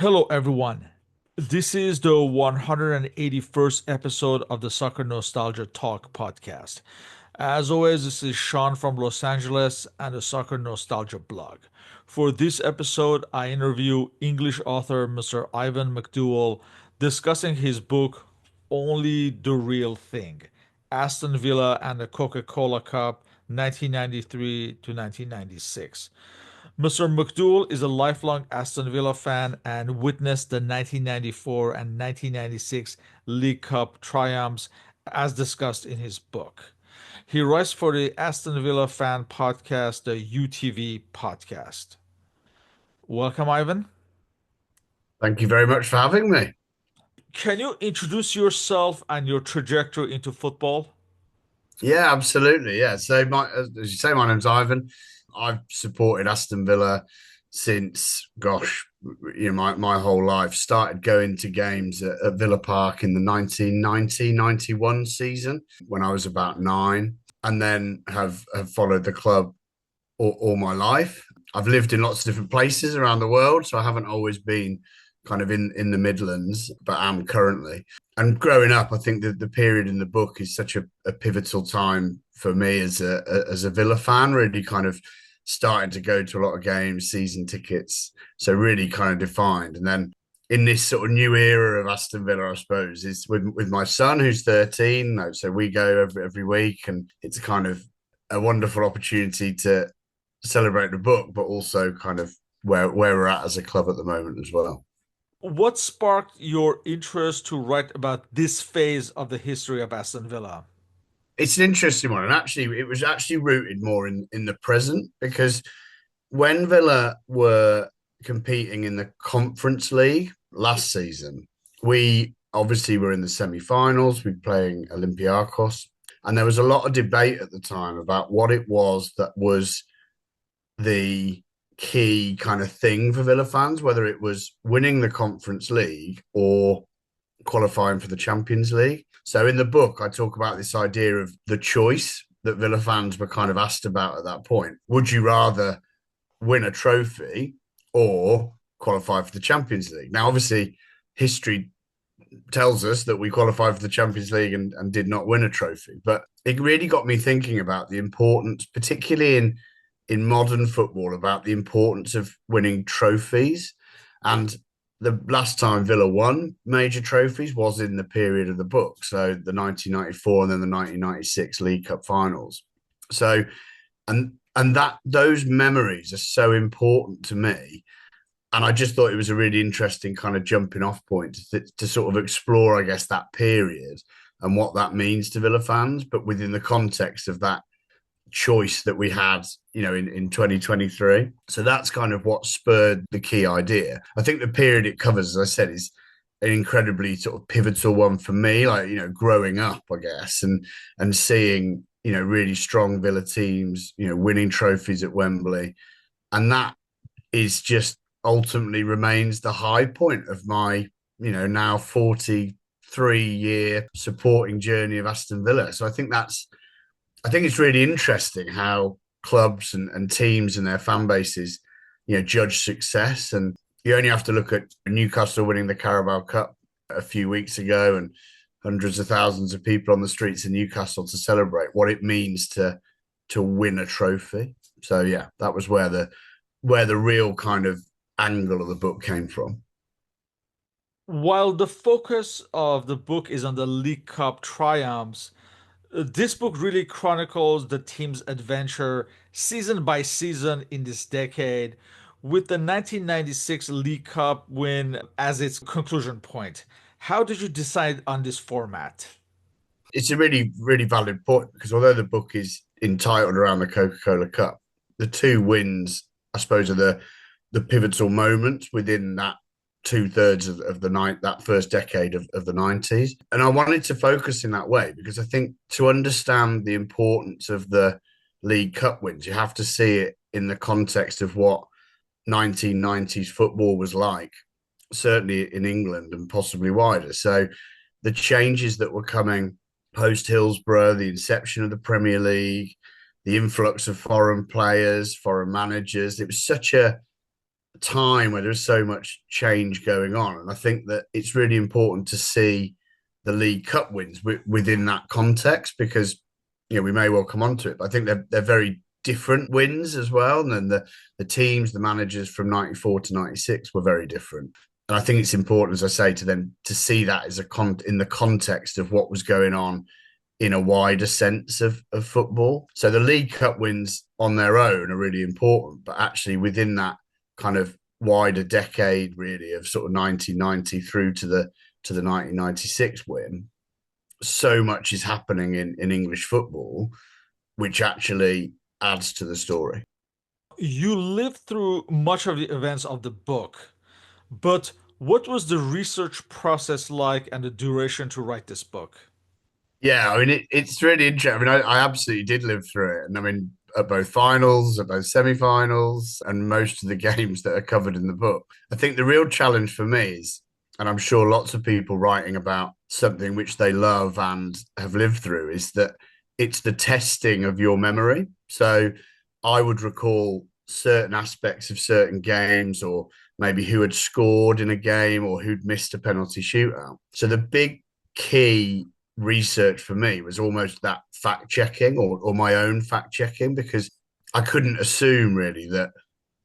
Hello, everyone. This is the 181st episode of the Soccer Nostalgia Talk Podcast. As always, this is Sean from Los Angeles and the Soccer Nostalgia blog. For this episode, I interview English author Mr. Ivan McDouall discussing his book, Only the Real Thing: Aston Villa and the Coca-Cola Cup, 1993 to 1996. Mr. McDouall is a lifelong Aston Villa fan and witnessed the 1994 and 1996 League Cup triumphs as discussed in his book. He writes for the Aston Villa fan podcast, the UTV Podcast. Welcome, Ivan. Thank you very much for having me. Can you introduce yourself and your trajectory into football? Yeah, absolutely. Yeah. So, as you say, my name's Ivan. I've supported Aston Villa since, gosh, my whole life. Started going to games at Villa Park in the 1990-91 season when I was about 9, and then have followed the club all my life. I've lived in lots of different places around the world, so I haven't always been kind of in the Midlands, but am currently. And growing up, I think that the period in the book is such a pivotal time for me as a Villa fan, really kind of starting to go to a lot of games, season tickets, so really kind of defined. And then in this sort of new era of Aston Villa, I suppose, is with my son who's 13. So we go every week, and it's kind of a wonderful opportunity to celebrate the book, but also kind of where we're at as a club at the moment as well. What sparked your interest to write about this phase of the history of Aston Villa? It's an interesting one, and actually, it was actually rooted more in the present because when Villa were competing in the Conference League last season, we obviously were in the semi-finals. We were playing Olympiacos, and there was a lot of debate at the time about what it was that was the key kind of thing for Villa fans, whether it was winning the Conference League or qualifying for the Champions League. So in the book, I talk about this idea of the choice that Villa fans were kind of asked about at that point. Would you rather win a trophy or qualify for the Champions League? Now, obviously, history tells us that we qualified for the Champions League and did not win a trophy. But it really got me thinking about the importance, particularly in modern football, about the importance of winning trophies. And the last time Villa won major trophies was in the period of the book, so the 1994 and then the 1996 League Cup finals. So, and that those memories are so important to me, and I just thought it was a really interesting kind of jumping off point to sort of explore, I guess, that period and what that means to Villa fans, but within the context of that choice that we had, in 2023. So that's kind of what spurred the key idea. I think the period it covers, as I said, is an incredibly sort of pivotal one for me, like, growing up, I guess, and seeing, really strong Villa teams, winning trophies at Wembley. And that is just ultimately remains the high point of my, now 43-year supporting journey of Aston Villa. So I think it's really interesting how clubs and teams and their fan bases, judge success. And you only have to look at Newcastle winning the Carabao Cup a few weeks ago and hundreds of thousands of people on the streets in Newcastle to celebrate what it means to win a trophy. So yeah, that was where the real kind of angle of the book came from. While the focus of the book is on the League Cup triumphs, this book really chronicles the team's adventure season by season in this decade, with the 1996 League Cup win as its conclusion point. How did you decide on this format? It's a really, really valid point because although the book is entitled around the Coca-Cola Cup, the two wins, I suppose, are the pivotal moments within that two-thirds of the night, that first decade of the 90s. And I wanted to focus in that way because I think to understand the importance of the League Cup wins, you have to see it in the context of what 1990s football was like, certainly in England and possibly wider. So the changes that were coming post Hillsborough, the inception of the Premier League, the influx of foreign players, foreign managers. It was such time where there's so much change going on. And I think that it's really important to see the League Cup wins within that context, because we may well come on to it, but I think they're very different wins as well. And then the teams, the managers from 94 to 96 were very different. And I think it's important, as I say, to see that as in the context of what was going on in a wider sense of football. So the League Cup wins on their own are really important, but actually within that kind of wider decade, really, of sort of 1990 through to the 1996 win, so much is happening in English football, which actually adds to the story. You lived through much of the events of the book, but what was the research process like and the duration to write this book? Yeah, I mean, it's really interesting. I mean, I absolutely did live through it. And I mean, at both finals, at both semi-finals, and most of the games that are covered in the book. I think the real challenge for me is, and I'm sure lots of people writing about something which they love and have lived through, is that it's the testing of your memory. So I would recall certain aspects of certain games, or maybe who had scored in a game or who'd missed a penalty shootout. So the big key research for me was almost that fact checking, or my own fact checking, because I couldn't assume really that,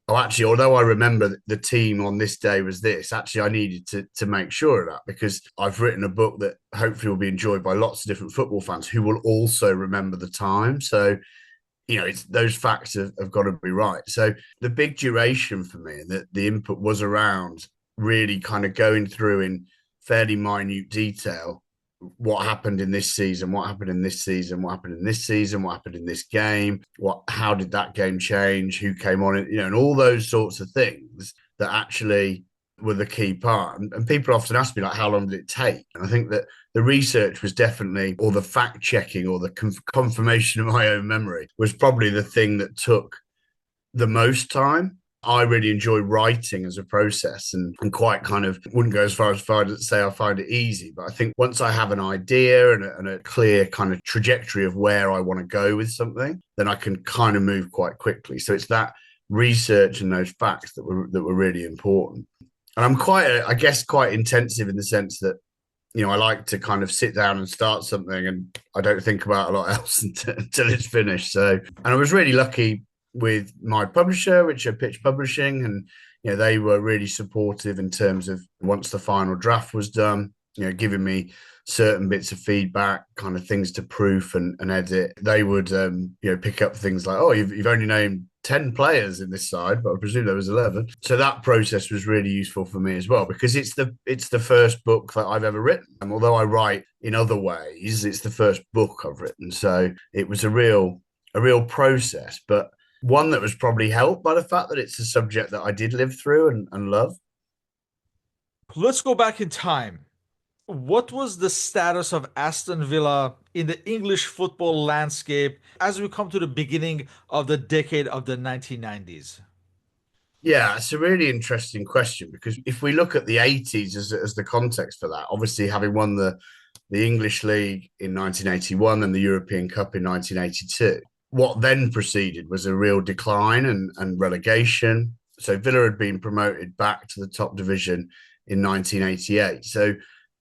oh, actually, although I remember the team on this day was this, actually I needed to make sure of that, because I've written a book that hopefully will be enjoyed by lots of different football fans who will also remember the time. So it's those facts have got to be right. So the big duration for me, and the input was around really kind of going through in fairly minute detail what happened in this season, what happened in this season, what happened in this season, what happened in this game, how did that game change, who came on it, and all those sorts of things that actually were the key part. And people often ask me, like, how long did it take? And I think that the research was definitely, or the fact checking, or the confirmation of my own memory was probably the thing that took the most time. I really enjoy writing as a process, and quite kind of wouldn't go as far as say I find it easy. But I think once I have an idea and a clear kind of trajectory of where I want to go with something, then I can kind of move quite quickly. So it's that research and those facts that were really important. And I'm quite intensive in the sense that, I like to kind of sit down and start something, and I don't think about a lot else until it's finished. So, and I was really lucky with my publisher, which are Pitch Publishing, and they were really supportive in terms of, once the final draft was done, giving me certain bits of feedback, kind of things to proof and edit. They would pick up things like, oh, you've only named 10 players in this side, but I presume there was 11. So that process was really useful for me as well, because it's the first book that I've ever written. And although I write in other ways, it's the first book I've written. So it was a real process, but one that was probably helped by the fact that it's a subject that I did live through and love. Let's go back in time. What was the status of Aston Villa in the English football landscape as we come to the beginning of the decade of the 1990s? Yeah, it's a really interesting question, because if we look at the 80s as the context for that, obviously having won the English League in 1981 and the European Cup in 1982, what then proceeded was a real decline and relegation. So Villa had been promoted back to the top division in 1988. So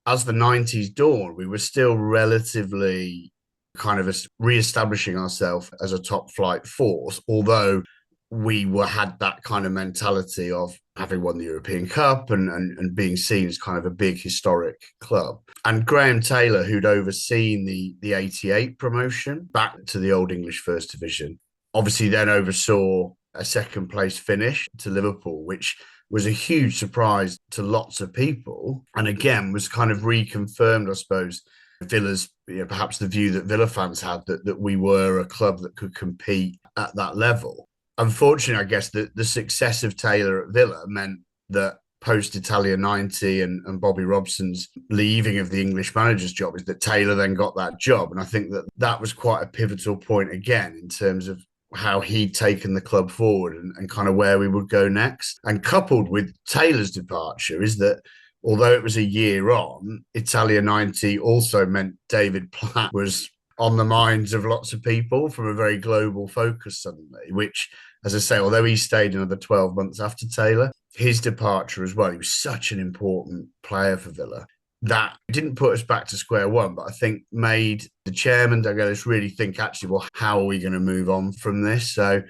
as the 90s dawned, we were still relatively kind of re-establishing ourselves as a top flight force, although we had that kind of mentality of having won the European Cup and being seen as kind of a big historic club. And Graham Taylor, who'd overseen the 88 promotion back to the Old English First Division, obviously then oversaw a second place finish to Liverpool, which was a huge surprise to lots of people. And again, was kind of reconfirmed, I suppose, Villa's, perhaps the view that Villa fans had that we were a club that could compete at that level. Unfortunately, I guess the success of Taylor at Villa meant that post-Italia 90 and Bobby Robson's leaving of the English manager's job is that Taylor then got that job. And I think that was quite a pivotal point again in terms of how he'd taken the club forward and kind of where we would go next. And coupled with Taylor's departure is that although it was a year on, Italia 90 also meant David Platt was on the minds of lots of people from a very global focus suddenly, which, as I say, although he stayed another 12 months after Taylor, his departure as well. He was such an important player for Villa. That didn't put us back to square one, but I think made the chairman, Doug Ellis, really think actually, well, how are we going to move on from this? So,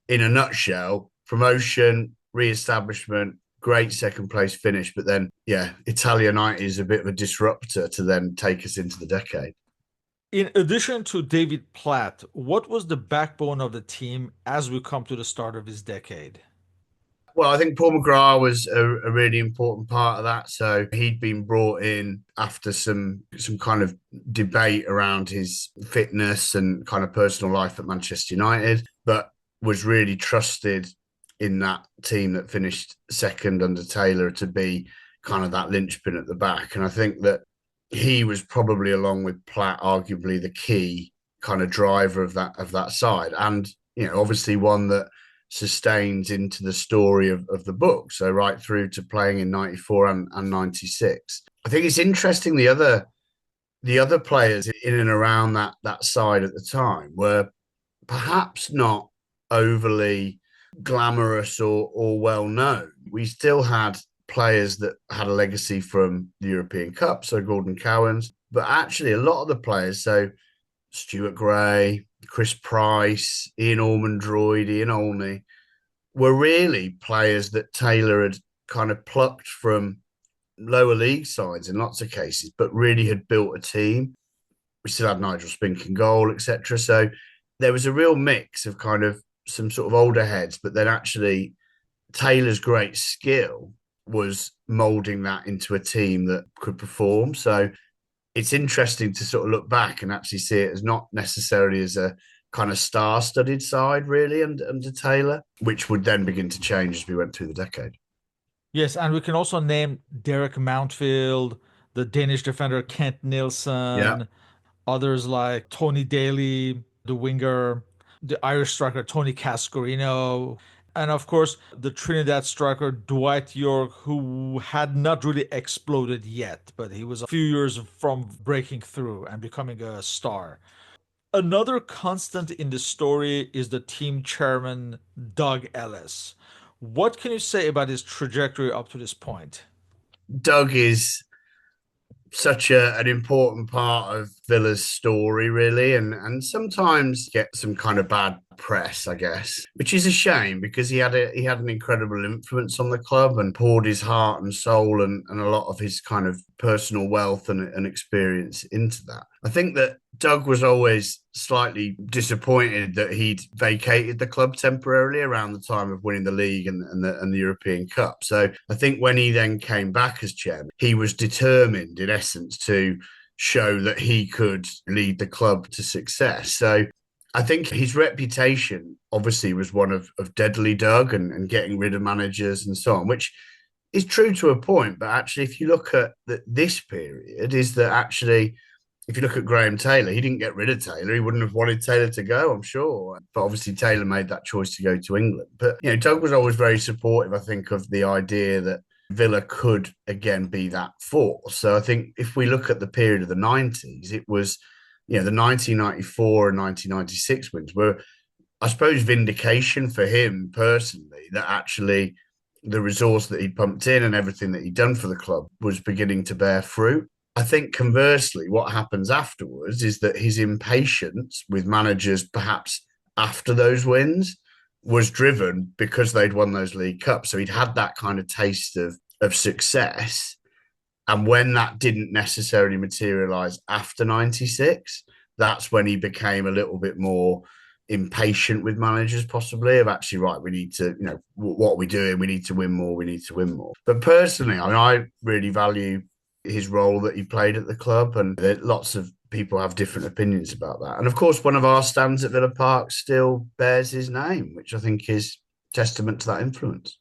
in a nutshell, promotion, re-establishment, great second place finish, but then, yeah, Italianite is a bit of a disruptor to then take us into the decade. In addition to David Platt, what was the backbone of the team as we come to the start of this decade? Well, I think Paul McGrath was a really important part of that. So he'd been brought in after some kind of debate around his fitness and kind of personal life at Manchester United, but was really trusted in that team that finished second under Taylor to be kind of that linchpin at the back. And I think that he was probably, along with Platt, arguably the key kind of driver of that side. And, obviously one that sustains into the story of the book. So right through to playing in 94 and 96. I think it's interesting the other players in and around that side at the time were perhaps not overly glamorous or well known. We still had players that had a legacy from the European Cup, so Gordon Cowans, but actually a lot of the players, so Stuart Gray, Chris Price, Ian Ormondroyd, Ian Olney, were really players that Taylor had kind of plucked from lower league sides in lots of cases, but really had built a team. We still had Nigel Spink in goal, etc. So there was a real mix of kind of some sort of older heads, but then actually Taylor's great skill was molding that into a team that could perform. So it's interesting to sort of look back and actually see it as not necessarily as a kind of star-studded side, really, under Taylor, which would then begin to change as we went through the decade. Yes, and we can also name Derek Mountfield, the Danish defender Kent Yeah, Nilsson, others like Tony Daly, the winger, the Irish striker Tony Cascarino, and of course the Trinidad striker Dwight York, who had not really exploded yet, but he was a few years from breaking through and becoming a star. Another constant in the story is the team chairman, Doug Ellis. What can you say about his trajectory up to this point? Doug is such an important part of Villa's story, really, and sometimes get some kind of bad press, I guess, which is a shame because he had an incredible influence on the club and poured his heart and soul and a lot of his kind of personal wealth and experience into that. I think that Doug was always slightly disappointed that he'd vacated the club temporarily around the time of winning the league and the European Cup. So I think when he then came back as chairman, he was determined, in essence, to show that he could lead the club to success. So I think his reputation obviously was one of deadly Doug and getting rid of managers and so on, which is true to a point. But actually, if you look at this period, is that actually if you look at Graham Taylor, he didn't get rid of Taylor. He wouldn't have wanted Taylor to go, I'm sure. But obviously, Taylor made that choice to go to England. But, Doug was always very supportive, I think, of the idea that Villa could again be that force. So I think if we look at the period of the 90s, it was, the 1994 and 1996 wins were, I suppose, vindication for him personally that actually the resource that he pumped in and everything that he'd done for the club was beginning to bear fruit. I think conversely, what happens afterwards is that his impatience with managers, perhaps after those wins, was driven because they'd won those League Cups. So he'd had that kind of taste of success. And when that didn't necessarily materialize after 96, that's when he became a little bit more impatient with managers, possibly, of actually, right, we need to, what are we doing? We need to win more. We need to win more. But personally, I really value his role that he played at the club, and lots of people have different opinions about that. And of course, one of our stands at Villa Park still bears his name, which I think is testament to that influence.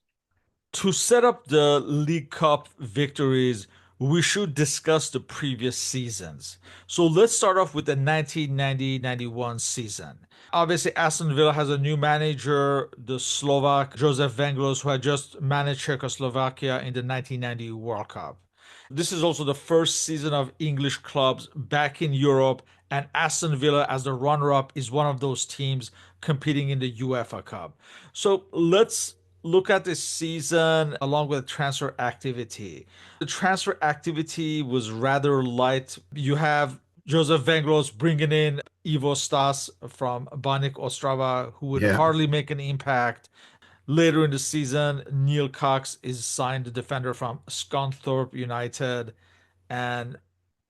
To set up the League Cup victories, we should discuss the previous seasons. So let's start off with the 1990-91 season. Obviously, Aston Villa has a new manager, the Slovak Josef Venglos, who had just managed Czechoslovakia in the 1990 World Cup. This is also the first season of English clubs back in Europe, and Aston Villa, as the runner up, is one of those teams competing in the UEFA Cup. So let's look at this season along with transfer activity. The transfer activity was rather light. You have Joseph Venglos bringing in Ivo Stas from Banik Ostrava, who would Yeah. hardly make an impact. Later in the season, Neil Cox is signed, the defender from Scunthorpe United. And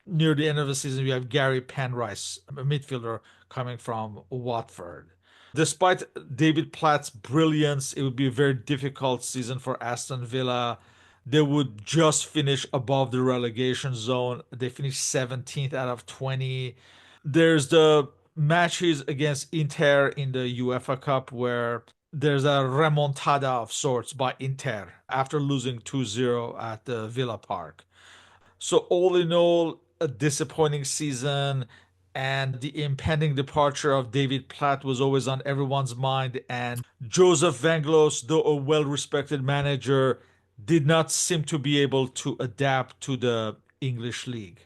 near the end of the season, we have Gary Penrice, a midfielder coming from Watford. Despite David Platt's brilliance, it would be a very difficult season for Aston Villa. They would just finish above the relegation zone. They finished 17th out of 20. There's the matches against Inter in the UEFA Cup where there's a remontada of sorts by Inter after losing 2-0 at the Villa Park. So all in all, a disappointing season, and the impending departure of David Platt was always on everyone's mind. And Joseph Venglos, though a well-respected manager, did not seem to be able to adapt to the English league.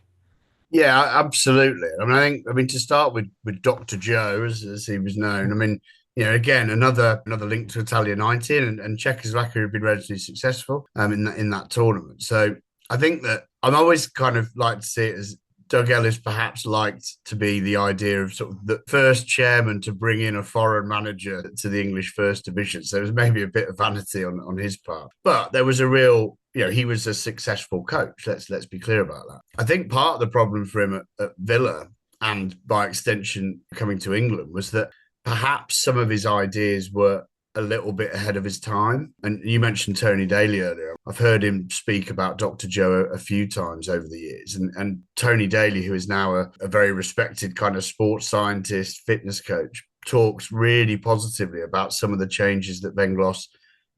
Yeah, absolutely. I mean, to start with Dr. Joe, as he was known. I mean, again, another link to Italia 19 and Czechoslovakia have been relatively successful in that tournament. So I think that I'm always kind of like to see it as Doug Ellis perhaps liked to be the idea of sort of the first chairman to bring in a foreign manager to the English First Division. So it was maybe a bit of vanity on his part. But there was a real, he was a successful coach. Let's be clear about that. I think part of the problem for him at Villa and by extension coming to England was that perhaps some of his ideas were a little bit ahead of his time. And you mentioned Tony Daly earlier. I've heard him speak about Dr. Joe a few times over the years. And Tony Daly, who is now a very respected kind of sports scientist, fitness coach, talks really positively about some of the changes that Venglos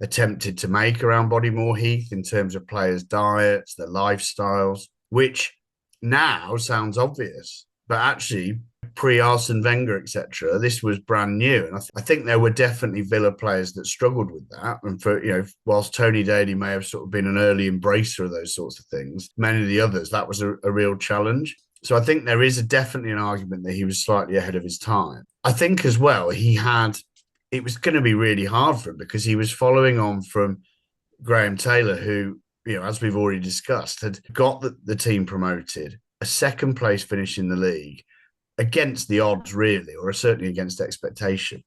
attempted to make around Bodymore Heath in terms of players' diets, their lifestyles, which now sounds obvious. But actually, pre-Arsene Wenger, etc., this was brand new, and I think there were definitely Villa players that struggled with that. And for whilst Tony Daly may have sort of been an early embracer of those sorts of things, many of the others that was a real challenge. So I think there is definitely an argument that he was slightly ahead of his time. I think as well it was going to be really hard for him because he was following on from Graham Taylor, who, as we've already discussed, had got the team promoted, a second place finish in the league against the odds, really, or certainly against expectation.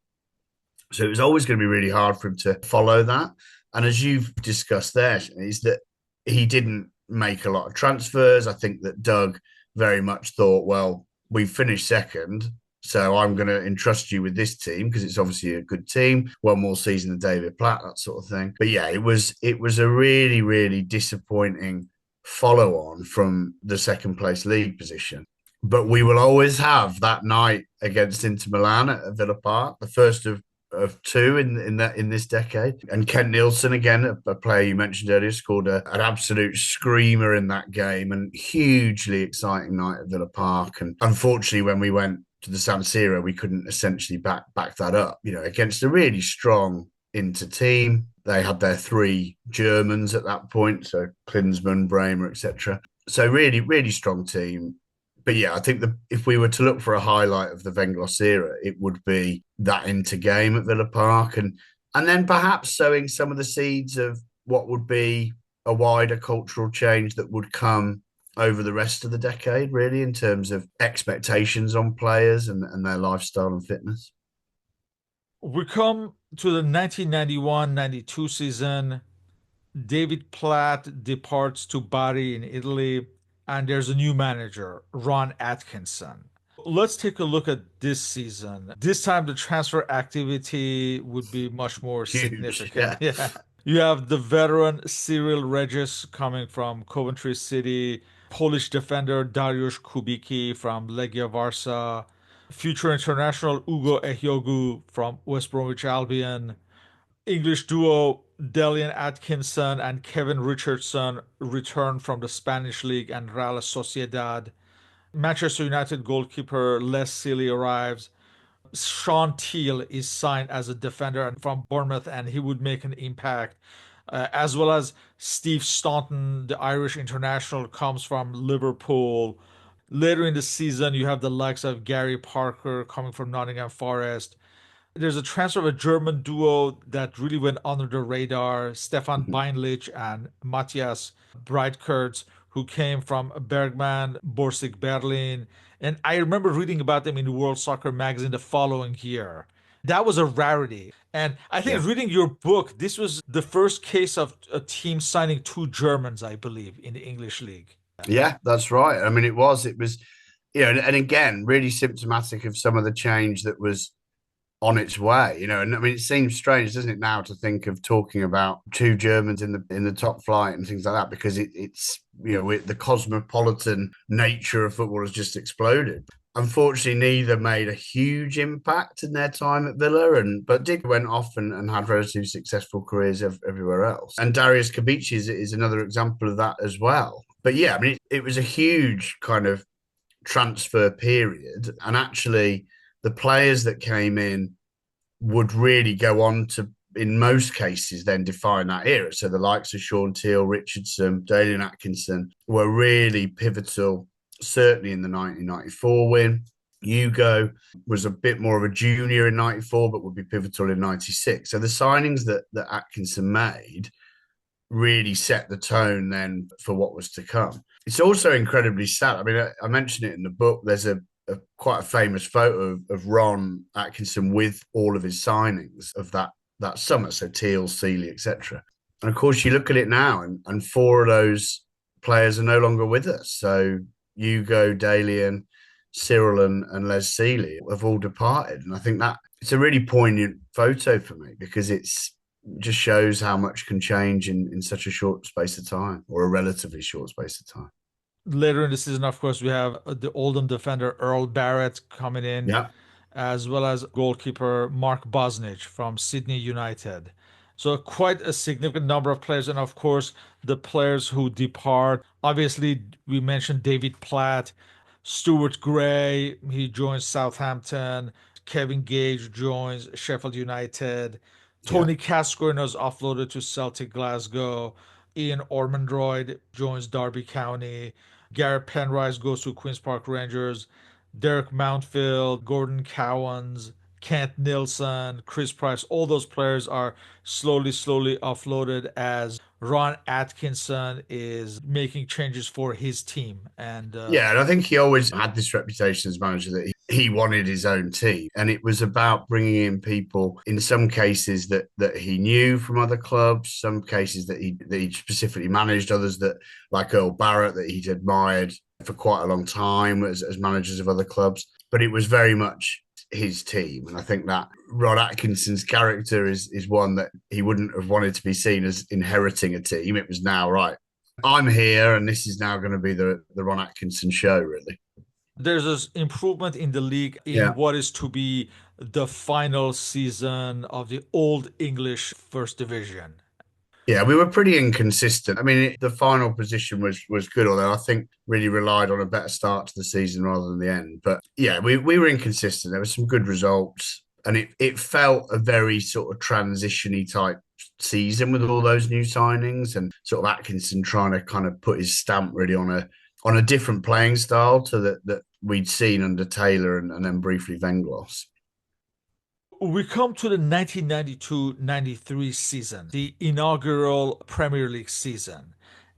So it was always going to be really hard for him to follow that. And as you've discussed there, is that he didn't make a lot of transfers. I think that Doug very much thought, well, we've finished second, so I'm going to entrust you with this team because it's obviously a good team. One more season of David Platt, that sort of thing. But yeah, it was a really, really disappointing follow on from the second place league position. But we will always have that night against Inter Milan at Villa Park, the first of two in this decade. And Kent Nielsen, again, a player you mentioned earlier, scored an absolute screamer in that game, and hugely exciting night at Villa Park. And unfortunately, when we went to the San Siro, we couldn't essentially back that up. Against a really strong Inter team. They had their three Germans at that point, so Klinsmann, Bremer, etc. So really, really strong team. But yeah, I think if we were to look for a highlight of the Venglos era, it would be that Inter game at Villa Park, and then perhaps sowing some of the seeds of what would be a wider cultural change that would come over the rest of the decade, really, in terms of expectations on players and their lifestyle and fitness. We come to the 1991-92 season. David Platt departs to Bari in Italy, and there's a new manager, Ron Atkinson. Let's take a look at this season. This time, the transfer activity would be much more Huge, significant. yeah. Yeah. You have the veteran Cyril Regis coming from Coventry City, Polish defender Dariusz Kubicki from Legia Warsaw, future international Ugo Ehiogu from West Bromwich Albion, English duo Delian Atkinson and Kevin Richardson return from the Spanish League and Real Sociedad. Manchester United goalkeeper Les Sealy arrives. Sean Teal is signed as a defender from Bournemouth, and he would make an impact. As well as Steve Staunton, the Irish international, comes from Liverpool. Later in the season, you have the likes of Gary Parker coming from Nottingham Forest. There's a transfer of a German duo that really went under the radar, Stefan Mhm. Beinlich and Matthias Breitkertz, who came from Bergman, Borsig Berlin. And I remember reading about them in the World Soccer magazine the following year. That was a rarity. And I Yeah. think reading your book, this was the first case of a team signing two Germans, I believe, in the English league. Yeah, that's right. I mean, it was, and again, really symptomatic of some of the change that was on its way, and I mean, it seems strange, doesn't it, now to think of talking about two Germans in the top flight and things like that, because it's the cosmopolitan nature of football has just exploded. Unfortunately, neither made a huge impact in their time at Villa, but did went off and had relatively successful careers everywhere else. And Darius Kabici is another example of that as well. But yeah, I mean, it was a huge kind of transfer period, and actually the players that came in would really go on to, in most cases, then define that era. So the likes of Sean Teal, Richardson, Dalian Atkinson were really pivotal, certainly in the 1994 win. Hugo was a bit more of a junior in 94, but would be pivotal in 96. So the signings that Atkinson made really set the tone then for what was to come. It's also incredibly sad. I mean, I mentioned it in the book. There's a quite a famous photo of Ron Atkinson with all of his signings of that summer. So Teal, Seeley, etc. And of course, you look at it now, and four of those players are no longer with us. So Hugo, Dalian, Cyril, and Les Seeley have all departed. And I think that it's a really poignant photo for me because it's just shows how much can change in such a short space of time, or a relatively short space of time. Later in the season, of course, we have the Oldham defender Earl Barrett coming in, Yeah. as well as goalkeeper Mark Bosnich from Sydney United. So quite a significant number of players, and of course the players who depart. Obviously, we mentioned David Platt, Stuart Gray. He joins Southampton. Kevin Gage joins Sheffield United. Yeah. Tony Cascoigne is offloaded to Celtic Glasgow. Ian Ormondroyd joins Derby County. Garrett Penrice goes to Queen's Park Rangers. Derek Mountfield, Gordon Cowans, Kent Nilsson, Chris Price, all those players are slowly offloaded as Ron Atkinson is making changes for his team. And Yeah, and I think he always had this reputation as manager that he wanted his own team, and it was about bringing in people in some cases that he knew from other clubs, some cases that he specifically managed, others that like Earl Barrett that he'd admired for quite a long time as managers of other clubs. But it was very much his team, and I think that Rod Atkinson's character is one that he wouldn't have wanted to be seen as inheriting a team. It was now right. I'm here, and this is now going to be the Ron Atkinson show, really. there's this improvement in the league in Yeah. what is to be the final season of the Old English First Division. Yeah, we were pretty inconsistent. I mean, the final position was good, although I think really relied on a better start to the season rather than the end. But yeah, we were inconsistent. There were some good results, and it felt a very sort of transitiony type season with all those new signings and sort of Atkinson trying to kind of put his stamp really on a different playing style to that we'd seen under Taylor and then briefly Venglos. We come to the 1992-93 season, the inaugural Premier League season.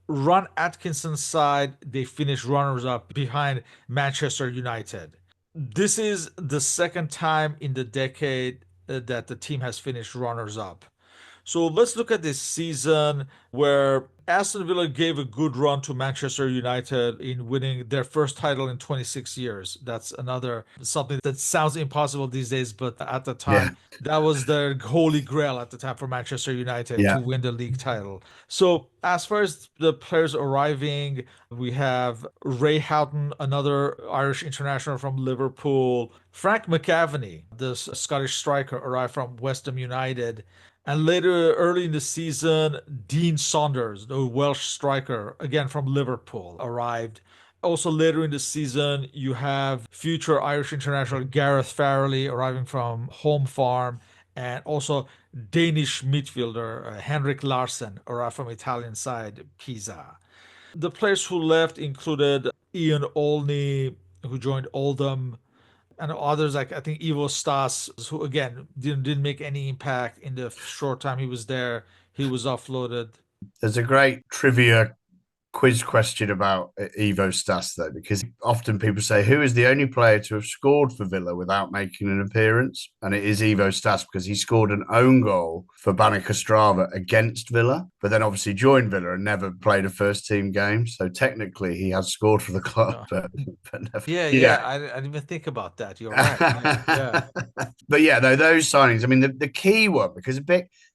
Ron Atkinson's side, they finished runners up behind Manchester United. This is the second time in the decade that the team has finished runners up. So let's look at this season where Aston Villa gave a good run to Manchester United in winning their first title in 26 years. That's another something that sounds impossible these days, but at the Yeah, time, that was the holy grail at the time for Manchester United to yeah, win the league title. So, as far as the players arriving, we have Ray Houghton, another Irish international from Liverpool. Frank McAvenny, the Scottish striker, arrived from West Ham United. And later, early in the season, Dean Saunders, the Welsh striker, again from Liverpool, arrived. Also, later in the season, you have future Irish international Gareth Farrelly arriving from Home Farm, and also Danish midfielder Henrik Larsson arrived from Italian side Pisa. The players who left included Ian Olney, who joined Oldham, And others like I think Ivo Stas, who again didn't make any impact in the short time he was there. He was offloaded. There's a great trivia quiz question about Ivo Stas, though, because often people say, who is the only player to have scored for Villa without making an appearance? And it is Ivo Stas because he scored an own goal for Banik Ostrava against Villa, but then obviously joined Villa and never played a first team game. So technically he has scored for the club, No. but never. Yeah, Yeah. yeah. I didn't even think about that. You're right. Yeah, yeah. But yeah, though those signings, I mean, the key one, because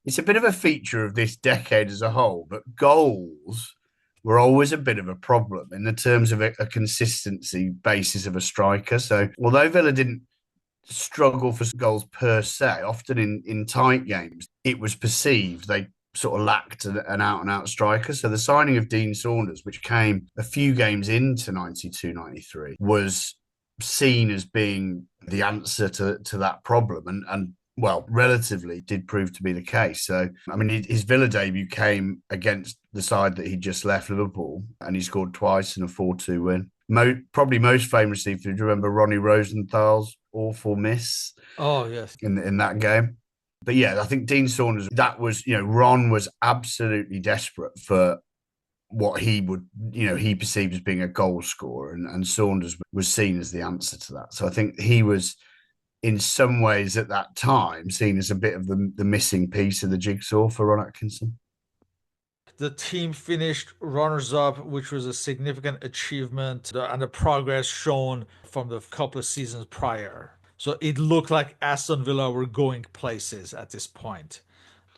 it's a bit of a feature of this decade as a whole, but goals were always a bit of a problem in the terms of a consistency basis of a striker. So although Villa didn't struggle for goals per se, often in tight games, it was perceived they sort of lacked an out and out striker. So the signing of Dean Saunders, which came a few games into 92-93, was seen as being the answer to that problem. And well, relatively did prove to be the case. So, I mean, his Villa debut came against the side that he just left, Liverpool, and he scored twice in a 4-2 win. Probably most famously, if you remember Ronnie Rosenthal's awful miss Oh, yes. in that game. But yeah, I think Dean Saunders, that was, Ron was absolutely desperate for what he would, he perceived as being a goal scorer, and Saunders was seen as the answer to that. So I think he was, in some ways at that time, seen as a bit of the missing piece of the jigsaw for Ron Atkinson. The team finished runners up, which was a significant achievement and the progress shown from the couple of seasons prior. So it looked like Aston Villa were going places at this point.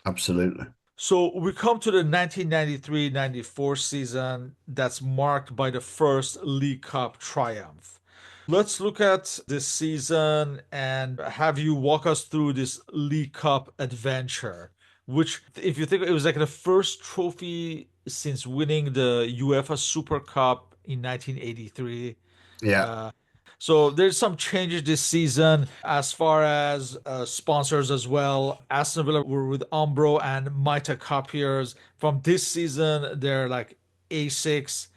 Absolutely. So we come to the 1993-94 season that's marked by the first League Cup triumph. Let's look at this season and have you walk us through this League Cup adventure, which, if you think it was like the first trophy since winning the UEFA Super Cup in 1983. Yeah. So there's some changes this season as far as sponsors as well. Aston Villa were with Umbro and Maita Copiers. From this season, they're like A6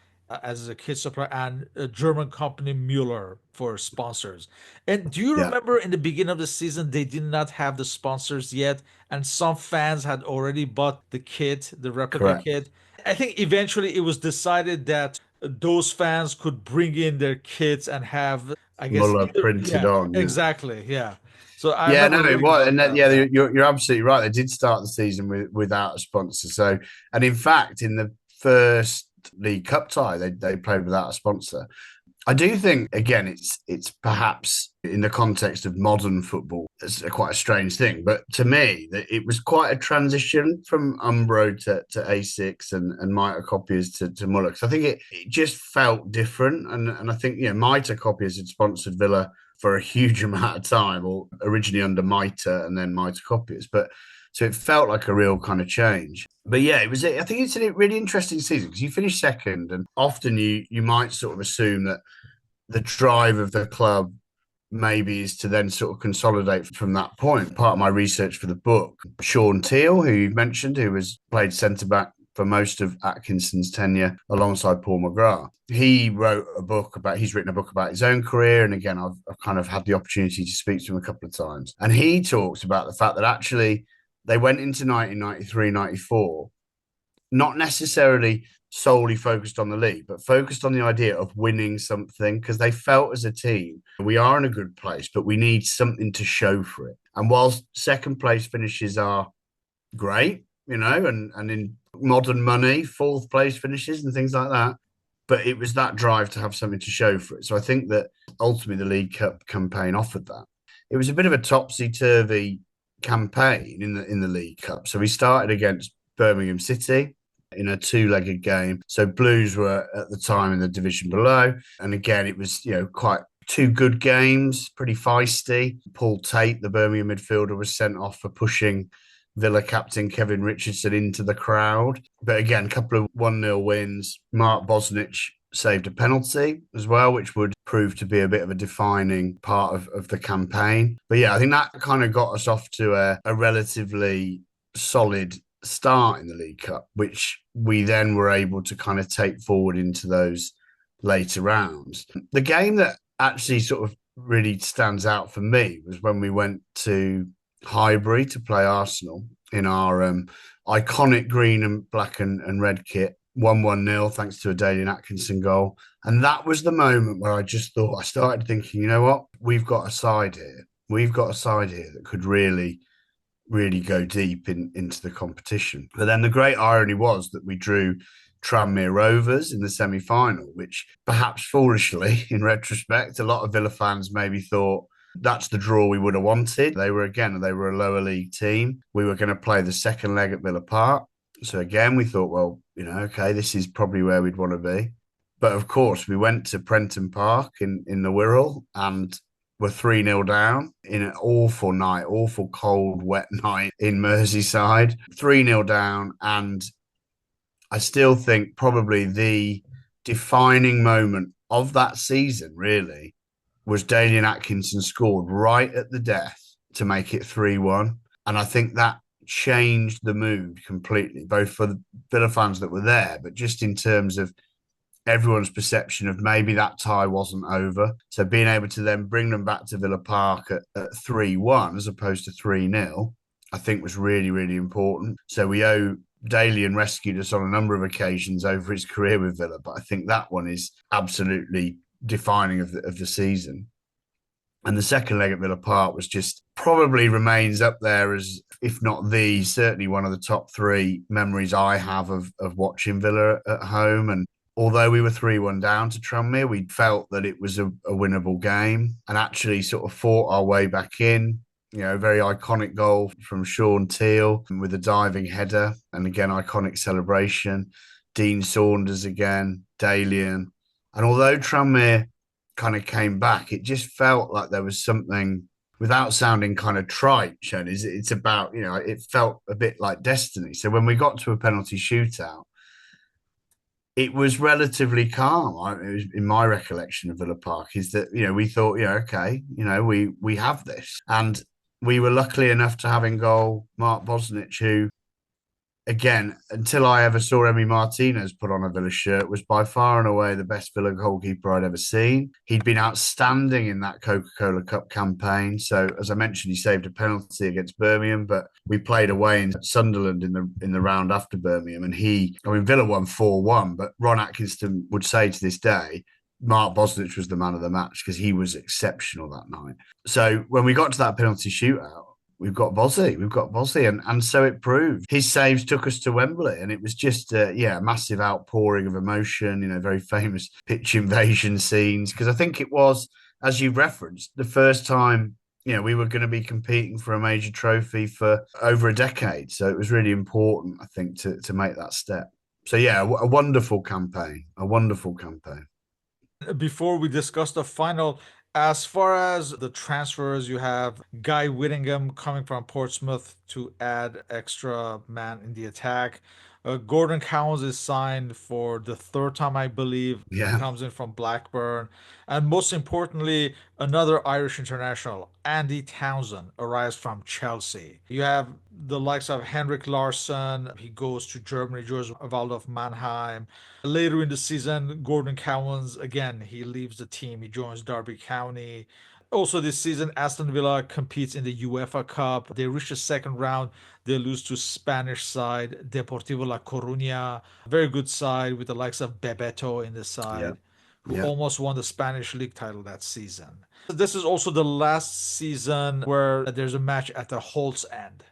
as a kit supplier and a German company Mueller for sponsors. And do you Yeah. remember in the beginning of the season, they did not have the sponsors yet, and some fans had already bought the kit, the replica Correct. kit. I think eventually it was decided that those fans could bring in their kids and have, I guess, Muller printed yeah, on. Yeah. exactly, yeah. So I Yeah, no, remember it reading was, about and that. yeah, Yeah. you're absolutely right. They did start the season without a sponsor. So, and in fact, in the first League Cup tie, they played without a sponsor. I do think, again, it's perhaps in the context of modern football, it's quite a strange thing. But to me, that it was quite a transition from Umbro to A6 and Mitre Copiers to Muller. I think it just felt different. And I think, Mitre Copiers had sponsored Villa for a huge amount of time, or originally under Mitre and then Mitre Copiers. But so it felt like a real kind of change. But yeah, it was. I think it's a really interesting season because you finish second, and often you might sort of assume that the drive of the club maybe is to then sort of consolidate from that point. Part of my research for the book, Sean Teal, who you've mentioned, who was played centre back for most of Atkinson's tenure alongside Paul McGrath. He's written a book about his own career. And again, I've kind of had the opportunity to speak to him a couple of times. And he talks about the fact that actually they went into 1993-94, not necessarily solely focused on the league, but focused on the idea of winning something because they felt as a team, we are in a good place, but we need something to show for it. And whilst second place finishes are great, and in modern money, fourth place finishes and things like that, but it was that drive to have something to show for it. So I think that ultimately the League Cup campaign offered that. It was a bit of a topsy-turvy campaign in the League Cup. So we started against Birmingham City in a two-legged game. So Blues were at the time in the division below. And again, it was, quite two good games, pretty feisty. Paul Tate, the Birmingham midfielder, was sent off for pushing Villa captain Kevin Richardson into the crowd. But again, a couple of 1-0 wins. Mark Bosnich saved a penalty as well, which would prove to be a bit of a defining part of the campaign. But yeah, I think that kind of got us off to a relatively solid start in the League Cup, which we then were able to kind of take forward into those later rounds. The game that actually sort of really stands out for me was when we went to Highbury to play Arsenal in our iconic green and black and red kit. 1-1 nil, thanks to a Dalian Atkinson goal. And that was the moment where I just thought, I started thinking, you know what? We've got a side here. We've got a side here that could really go deep into the competition. But then the great irony was that we drew Tranmere Rovers in the semi-final, which perhaps foolishly, in retrospect, a lot of Villa fans maybe thought that's the draw we would have wanted. They were a lower league team. We were going to play the second leg at Villa Park. So again, we thought, well, okay, this is probably where we'd want to be. But of course, we went to Prenton Park in the Wirral and were 3-0 down in an awful night, awful cold, wet night in Merseyside. 3-0 down. And I still think probably the defining moment of that season, really, was Dalian Atkinson scored right at the death to make it 3-1. And I think that changed the mood completely, both for the Villa fans that were there, but just in terms of everyone's perception of maybe that tie wasn't over. So being able to then bring them back to Villa Park at 3-1 as opposed to 3-0, I think was really, really important. So we owe Dalian rescued us on a number of occasions over his career with Villa, but I think that one is absolutely defining of the season. And the second leg at Villa Park was just probably remains up there as, if not the, certainly one of the top three memories I have of watching Villa at home. And although we were 3-1 down to Tranmere, we felt that it was a winnable game and actually sort of fought our way back in. Very iconic goal from Sean Teal with a diving header. And again, iconic celebration. Dean Saunders again, Dalian. And although Tranmere kind of came back, it just felt like there was something, without sounding kind of trite, Sean, it's about, it felt a bit like destiny. So when we got to a penalty shootout, it was relatively calm. It was, in my recollection of Villa Park, is that we thought, okay, we have this, and we were lucky enough to have in goal Mark Bosnich, who, again, until I ever saw Emi Martinez put on a Villa shirt, was by far and away the best Villa goalkeeper I'd ever seen. He'd been outstanding in that Coca-Cola Cup campaign. So, as I mentioned, he saved a penalty against Birmingham, but we played away in Sunderland in the round after Birmingham, and Villa won 4-1, but Ron Atkinson would say to this day, Mark Bosnich was the man of the match because he was exceptional that night. So when we got to that penalty shootout, we've got Bozzy, and so it proved. His saves took us to Wembley, and it was just a massive outpouring of emotion. Very famous pitch invasion scenes, because I think it was, as you've referenced, the first time we were going to be competing for a major trophy for over a decade. So it was really important, I think, to make that step. So yeah, a wonderful campaign, Before we discuss the final, as far as the transfers, you have Guy Whittingham coming from Portsmouth to add extra man in the attack. Gordon Cowens is signed for the third time, I believe. He Yeah, comes in from Blackburn. And most importantly, another Irish international, Andy Townsend, arrives from Chelsea. You have the likes of Henrik Larsson. He goes to Germany, George Waldorf Mannheim. Later in the season, Gordon Cowens, again, he leaves the team. He joins Derby County. Also, this season, Aston Villa competes in the UEFA Cup. They reach the second round. They lose to Spanish side Deportivo La Coruña. Very good side with the likes of Bebeto in the yeah, side, who yeah. almost won the Spanish league title that season. This is also the last season where there's a match at the Holt's End.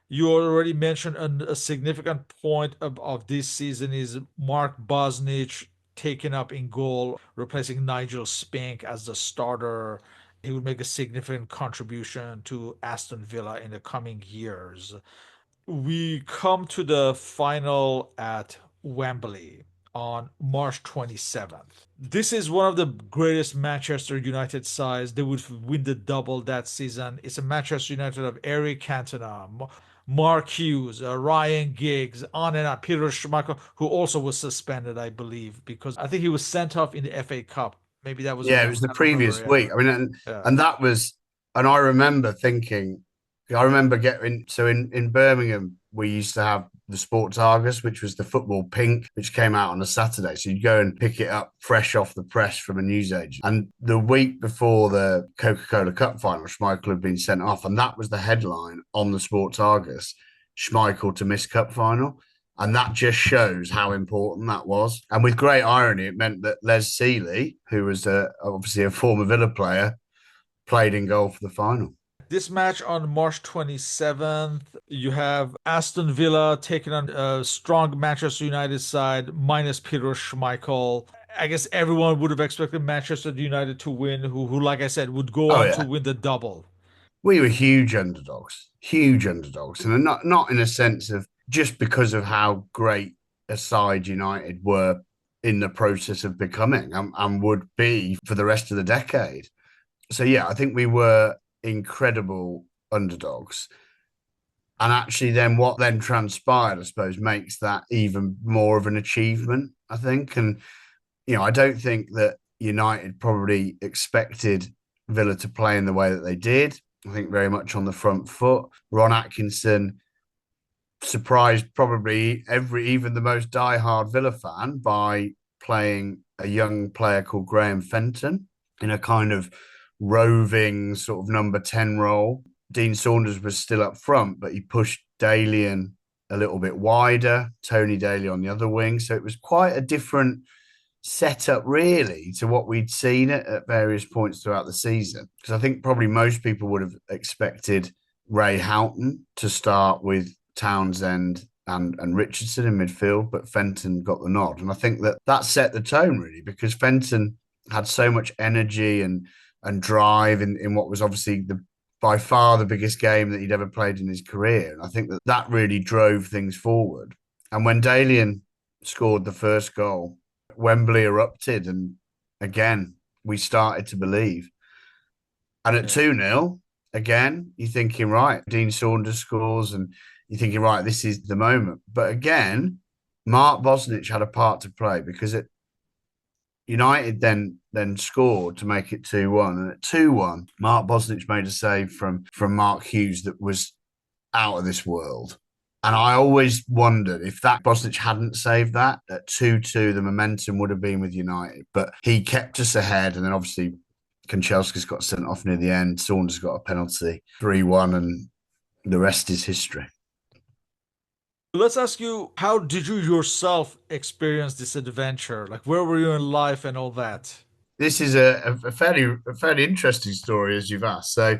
You already mentioned a significant point of this season is Mark Bosnich taken up in goal, replacing Nigel Spink as the starter. He would make a significant contribution to Aston Villa in the coming years. We come to the final at Wembley on March 27th. This is one of the greatest Manchester United sides. They would win the double that season. It's a Manchester United of Eric Cantona, Mark Hughes, Ryan Giggs, on and on. Peter Schmeichel, who also was suspended, I believe, because I think he was sent off in the FA Cup. Maybe that was a Yeah, it reason. was the I don't remember. previous week. Yeah. I mean, and Yeah. and that was, I remember thinking, I remember getting so in Birmingham we used to have the Sports Argus, which was the football pink, which came out on a Saturday. So you'd go and pick it up fresh off the press from a newsagent. And the week before the Coca-Cola Cup final, Schmeichel had been sent off, and that was the headline on the Sports Argus: Schmeichel to miss cup final. And that just shows how important that was. And with great irony, it meant that Les Sealey, who was obviously a former Villa player, played in goal for the final. This match on March 27th, you have Aston Villa taking on a strong Manchester United side, minus Peter Schmeichel. I guess everyone would have expected Manchester United to win, who, like I said, would go Oh on to yeah, win the double. we were huge underdogs, and not in a sense of just because of how great a side United were in the process of becoming and would be for the rest of the decade. So yeah, I think we were incredible underdogs. And actually, then what then transpired, I suppose, makes that even more of an achievement, I think. And, I don't think that United probably expected Villa to play in the way that they did. I think very much on the front foot. Ron Atkinson surprised probably even the most diehard Villa fan by playing a young player called Graham Fenton in a kind of roving sort of number 10 role. Dean Saunders was still up front, but he pushed Daly in a little bit wider, Tony Daly on the other wing. So it was quite a different setup, really, to what we'd seen at various points throughout the season. Because I think probably most people would have expected Ray Houghton to start with Townsend and Richardson in midfield, but Fenton got the nod. And I think that set the tone, really, because Fenton had so much energy and drive in what was obviously by far the biggest game that he'd ever played in his career. And I think that really drove things forward. And when Dalian scored the first goal, Wembley erupted. And again, we started to believe. And at 2-0, again, you're thinking, right, Dean Saunders scores, and you're thinking, right, this is the moment. But again, Mark Bosnich had a part to play, because United then scored to make it 2-1. And at 2-1, Mark Bosnich made a save from Mark Hughes that was out of this world. And I always wondered if that Bosnich hadn't saved that at 2-2, the momentum would have been with United. But he kept us ahead. And then obviously Kanchelskis got sent off near the end. Saunders got a penalty, 3-1, and the rest is history. Let's ask you, how did you yourself experience this adventure? Like, where were you in life and all that? This is a fairly interesting story, as you've asked. So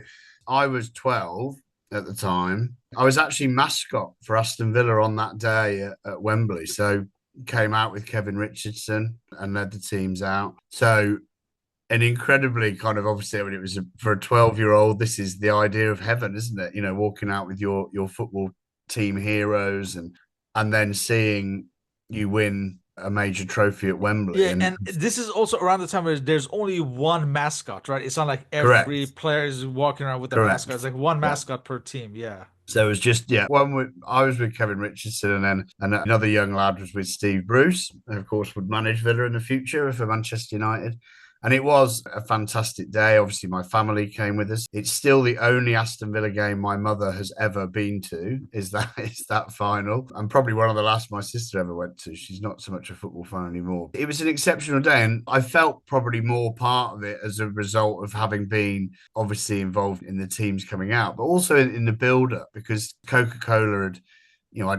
I was 12 at the time. I was actually mascot for Aston Villa on that day at Wembley. So came out with Kevin Richardson and led the teams out. So an incredibly kind of, obviously, when it was for a 12-year-old, this is the idea of heaven, isn't it? Walking out with your football team heroes and then seeing you win a major trophy at Wembley. Yeah, And and this is also around the time where there's only one mascot, right? It's not like every correct, player is walking around with a mascot. It's correct. like one Yeah. mascot per team. Yeah. So it was just, yeah, I was with Kevin Richardson, and another young lad was with Steve Bruce, who of course would manage Villa in the future for Manchester United. And it was a fantastic day. Obviously, my family came with us. It's still the only Aston Villa game my mother has ever been to, is that final. And probably one of the last my sister ever went to. She's not so much a football fan anymore. It was an exceptional day, and I felt probably more part of it as a result of having been obviously involved in the teams coming out, but also in the build-up, because Coca-Cola had, I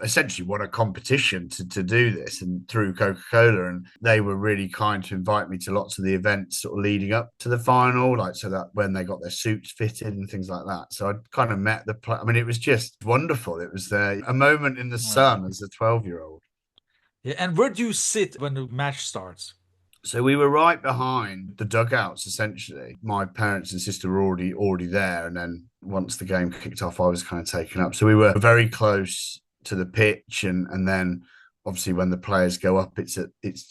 essentially won a competition to do this, and through Coca-Cola, and they were really kind to invite me to lots of the events sort of leading up to the final, like so that when they got their suits fitted and things like that. So I kind of met I mean, it was just wonderful. It was a moment in the Wow. sun as a 12-year-old. Yeah, and where do you sit when the match starts? So we were right behind the dugouts, essentially. My parents and sister were already there, and then once the game kicked off, I was kind of taken up. So we were very close to the pitch, and then obviously when the players go up, it's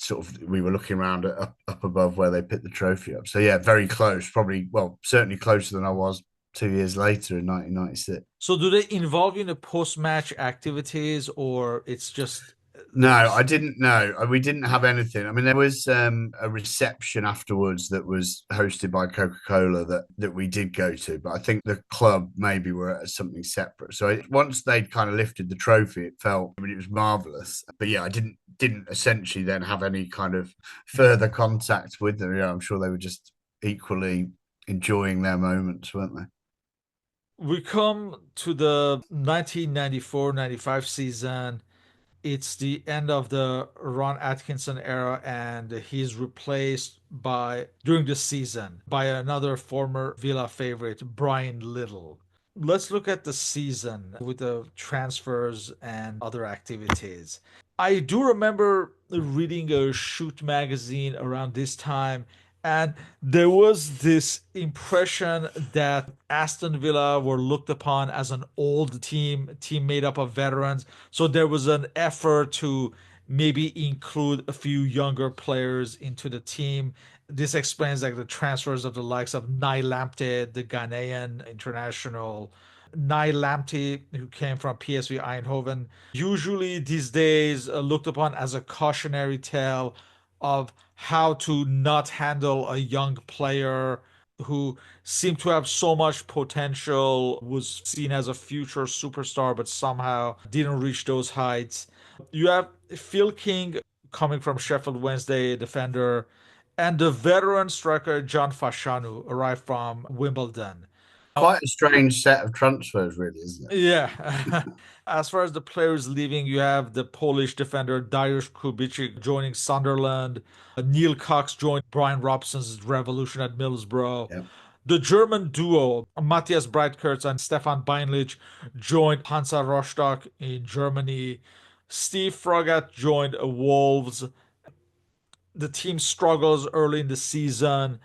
sort of, we were looking around up above where they put the trophy up. So yeah, very close. Probably, well, certainly closer than I was 2 years later in 1996. So do they involve you in the post-match activities, or it's just No, I didn't know. We didn't have anything. I mean, there was a reception afterwards that was hosted by Coca-Cola that we did go to, but I think the club maybe were at something separate. So once they'd kind of lifted the trophy, it felt, I mean, it was marvelous. But yeah, I didn't essentially then have any kind of further contact with them. Yeah, I'm sure they were just equally enjoying their moments, weren't they? We come to the 1994-95 season. It's the end of the Ron Atkinson era, and he's replaced by, during the season, by another former Villa favorite, Brian Little. Let's look at the season with the transfers and other activities. I do remember reading a Shoot magazine around this time, and there was this impression that Aston Villa were looked upon as an old team made up of veterans. So there was an effort to maybe include a few younger players into the team. This explains like the transfers of the likes of Nai Lamptey, the Ghanaian international, Nai Lamptey, who came from PSV Eindhoven, usually these days looked upon as a cautionary tale of how to not handle a young player who seemed to have so much potential, was seen as a future superstar, but somehow didn't reach those heights. You have Phil King coming from Sheffield Wednesday, defender, and the veteran striker John Fashanu arrived from Wimbledon. Quite a strange set of transfers, really, isn't Yeah. As far as the players leaving, you have the Polish defender Dariusz Kubicek joining Sunderland. Neil Cox joined Brian Robson's Revolution at Middlesbrough. it? The German duo Matthias Breitkertz and Stefan Beinlich joined Hansa Rostock in Germany. Steve Froggatt joined Wolves. The team struggles early in the season.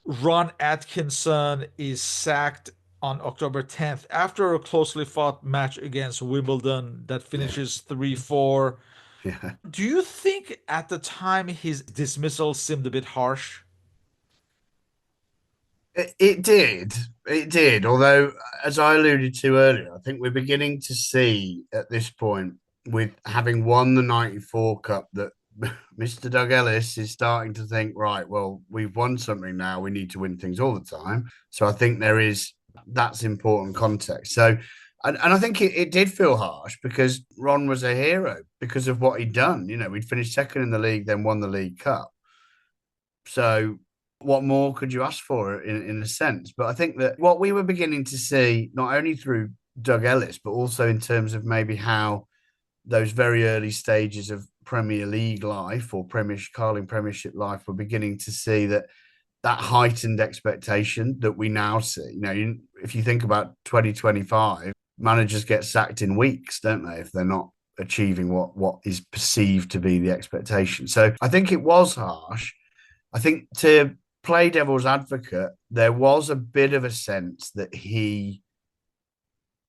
Ron Atkinson is sacked on October 10th after a closely fought match against Wimbledon that Yeah, finishes 3-4. yeah. Do you think at the time his dismissal seemed a bit harsh? It did. It did. Although, as I alluded to earlier, I think we're beginning to see at this point, with having won the 94 Cup, that Mr. Doug Ellis is starting to think, right, well, we've won something now. We need to win things all the time. So I think that's important context. So, and I think it did feel harsh because Ron was a hero because of what he'd done. You know, we'd finished second in the league, then won the League Cup. So what more could you ask for in a sense? But I think that what we were beginning to see, not only through Doug Ellis, but also in terms of maybe how those very early stages of Premier League life or Carling Premiership life, were beginning to see that heightened expectation that we now see. You know, if you think about 2025, managers get sacked in weeks, don't they, if they're not achieving what is perceived to be the expectation. So I think it was harsh. I think, to play devil's advocate, there was a bit of a sense that he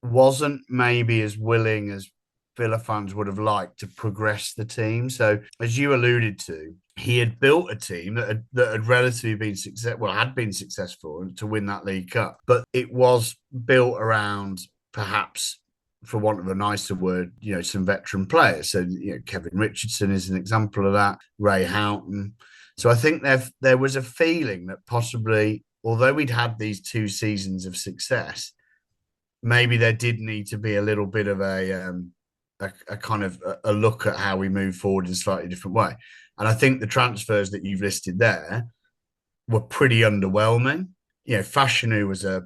wasn't maybe as willing as Villa fans would have liked to progress the team. So, as you alluded to, he had built a team that had relatively been had been successful to win that League Cup, but it was built around, perhaps, for want of a nicer word, you know, some veteran players. So, you know, Kevin Richardson is an example of that. Ray Houghton. So I think there was a feeling that possibly, although we'd had these 2 seasons of success, maybe there did need to be a little bit of a kind of a look at how we move forward in a slightly different way. And I think the transfers that you've listed there were pretty underwhelming. You know, Fashanu was a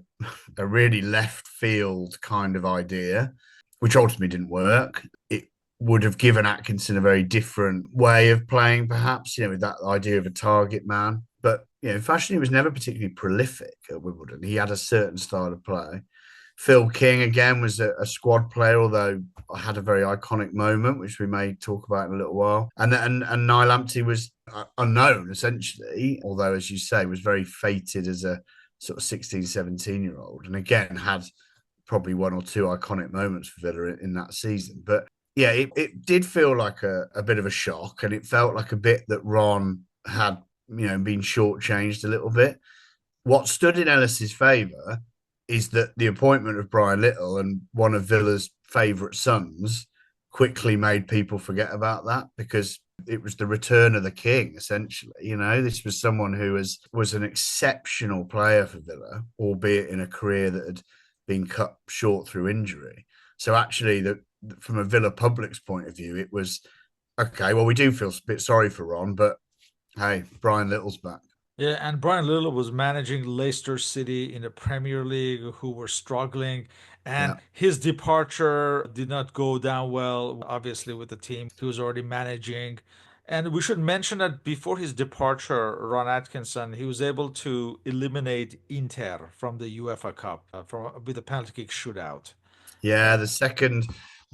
really left field kind of idea, which ultimately didn't work. It would have given Atkinson a very different way of playing, perhaps, you know, with that idea of a target man. But, you know, Fashanu was never particularly prolific at Wimbledon. He had a certain style of play. Phil King, again, was a squad player, although had a very iconic moment, which we may talk about in a little while. And Niall Lamptey was unknown, essentially, although, as you say, was very fated as a sort of 16, 17-year-old. And again, had probably one or two iconic moments for Villa in that season. But yeah, it did feel like a bit of a shock, and it felt like a bit that Ron had, you know, been shortchanged a little bit. What stood in Ellis's favour is that the appointment of Brian Little, and one of Villa's favourite sons, quickly made people forget about that because it was the return of the king, essentially. This was someone who was an exceptional player for Villa, albeit in a career that had been cut short through injury. So actually, from a Villa public's point of view, it was okay. Well, we do feel a bit sorry for Ron, but hey, Brian Little's back. Yeah, and Brian Little was managing Leicester City in the Premier League, who were struggling. And Yeah. his departure did not go down well, obviously, with the team he was already managing. And we should mention that before his departure, Ron Atkinson, he was able to eliminate Inter from the UEFA Cup with a penalty kick shootout. Yeah, Uh, the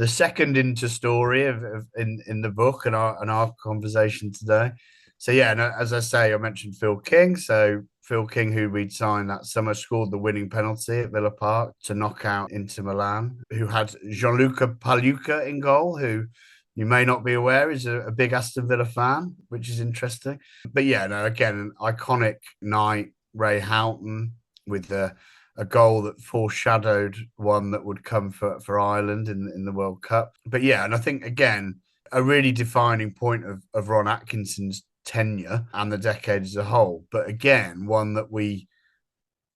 second into story in the book and our conversation today. So yeah, and as I say, I mentioned Phil King. So Phil King, who we'd signed that summer, scored the winning penalty at Villa Park to knock out Inter Milan, who had Gianluca Pagliuca in goal, who you may not be aware is a big Aston Villa fan, which is interesting. But yeah, no, again, an iconic night. Ray Houghton with a goal that foreshadowed one that would come for Ireland in the World Cup. But yeah, and I think again, a really defining point of Ron Atkinson's tenure and the decade as a whole. But again, one that we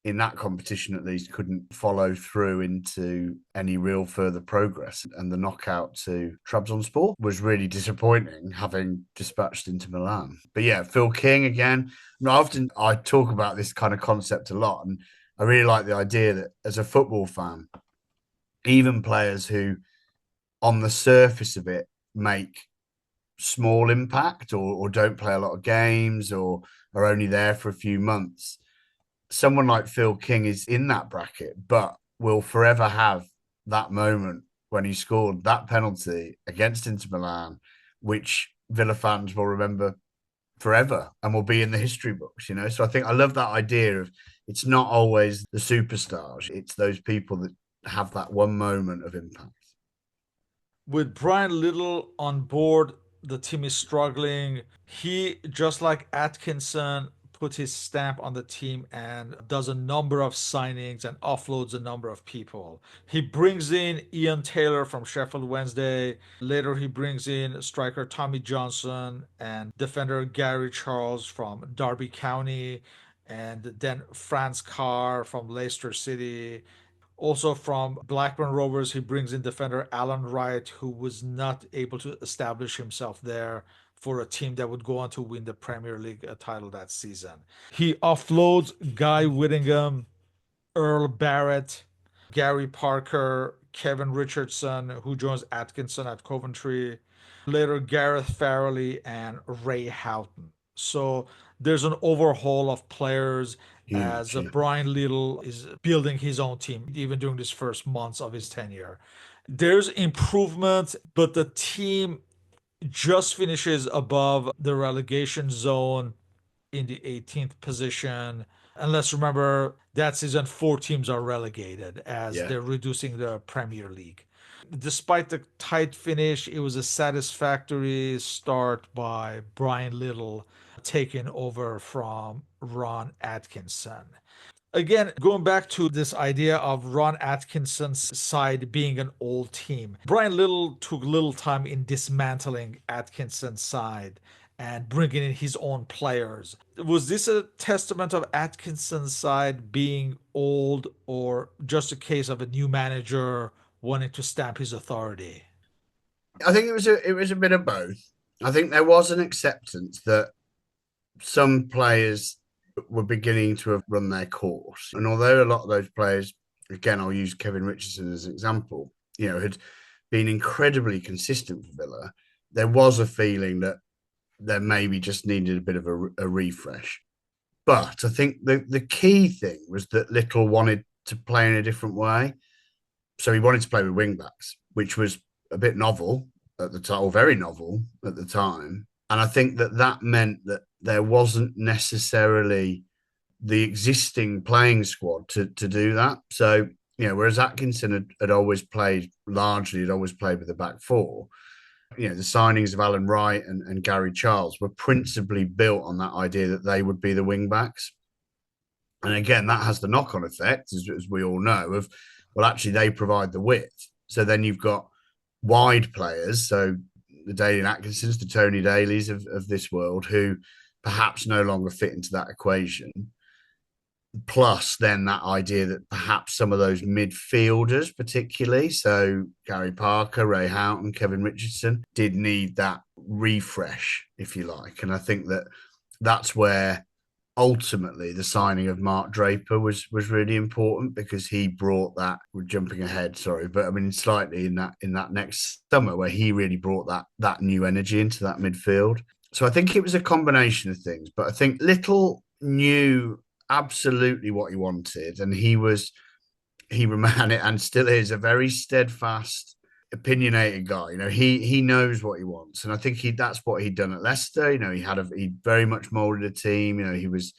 in that competition at least couldn't follow through into any real further progress. And the knockout to Trabzonspor was really disappointing, having dispatched Inter Milan. But yeah, Phil King again. I talk about this kind of concept a lot, and I really like the idea that as a football fan, even players who on the surface of it make small impact or don't play a lot of games or are only there for a few months, someone like Phil King is in that bracket, but will forever have that moment when he scored that penalty against Inter Milan, which Villa fans will remember forever and will be in the history books. So I think I love that idea of it's not always the superstars, it's those people that have that one moment of impact. with Brian Little on board, the team is struggling. He, just like Atkinson, put his stamp on the team and does a number of signings and offloads a number of people. He brings in Ian Taylor from Sheffield Wednesday. Later, he brings in striker Tommy Johnson and defender Gary Charles from Derby County, and then Franz Carr from Leicester City. Also from Blackburn Rovers, he brings in defender Alan Wright, who was not able to establish himself there for a team that would go on to win the Premier League title that season. He offloads Guy Whittingham, Earl Barrett, Gary Parker, Kevin Richardson, who joins Atkinson at Coventry, later Gareth Farrelly and Ray Houghton. So there's an overhaul of players as Huge. Yeah. Brian Little is building his own team, even during these first months of his tenure. There's improvement, but the team just finishes above the relegation zone in the 18th position. And let's remember that season, four teams are relegated as Yeah. they're reducing the Premier League. Despite the tight finish, it was a satisfactory start by Brian Little, taking over from Ron Atkinson. Again, going back to this idea of Ron Atkinson's side being an old team, Brian Little took little time in dismantling Atkinson's side and bringing in his own players. Was this a testament of Atkinson's side being old, or just a case of a new manager wanting to stamp his authority? I think it was a bit of both. I think there was an acceptance that some players were beginning to have run their course. And although a lot of those players, again, I'll use Kevin Richardson as an example, had been incredibly consistent for Villa, there was a feeling that there maybe just needed a bit of a refresh. But I think the key thing was that Little wanted to play in a different way. So he wanted to play with wing backs, which was a bit novel at the time, or very novel at the time. And I think that meant that there wasn't necessarily the existing playing squad to do that. So, whereas Atkinson had always played with the back four, the signings of Alan Wright and Gary Charles were principally built on that idea that they would be the wing backs. And again, that has the knock-on effect, as we all know, of, well, actually, they provide the width. So then you've got wide players, so the Dalian Atkinsons, the Tony Dailies of this world, who perhaps no longer fit into that equation. Plus, then that idea that perhaps some of those midfielders, particularly, so Gary Parker, Ray Houghton, Kevin Richardson, did need that refresh, if you like. And I think that that's where ultimately the signing of Mark Draper was really important, because he brought that. We're jumping ahead, sorry, but I mean slightly in that next summer, where he really brought that new energy into that midfield. So I think it was a combination of things, but I think Little knew absolutely what he wanted, and he remained it and still is a very steadfast, opinionated guy. You know, he knows what he wants, and I think that's what he'd done at Leicester. You know, he very much molded a team. You know, he was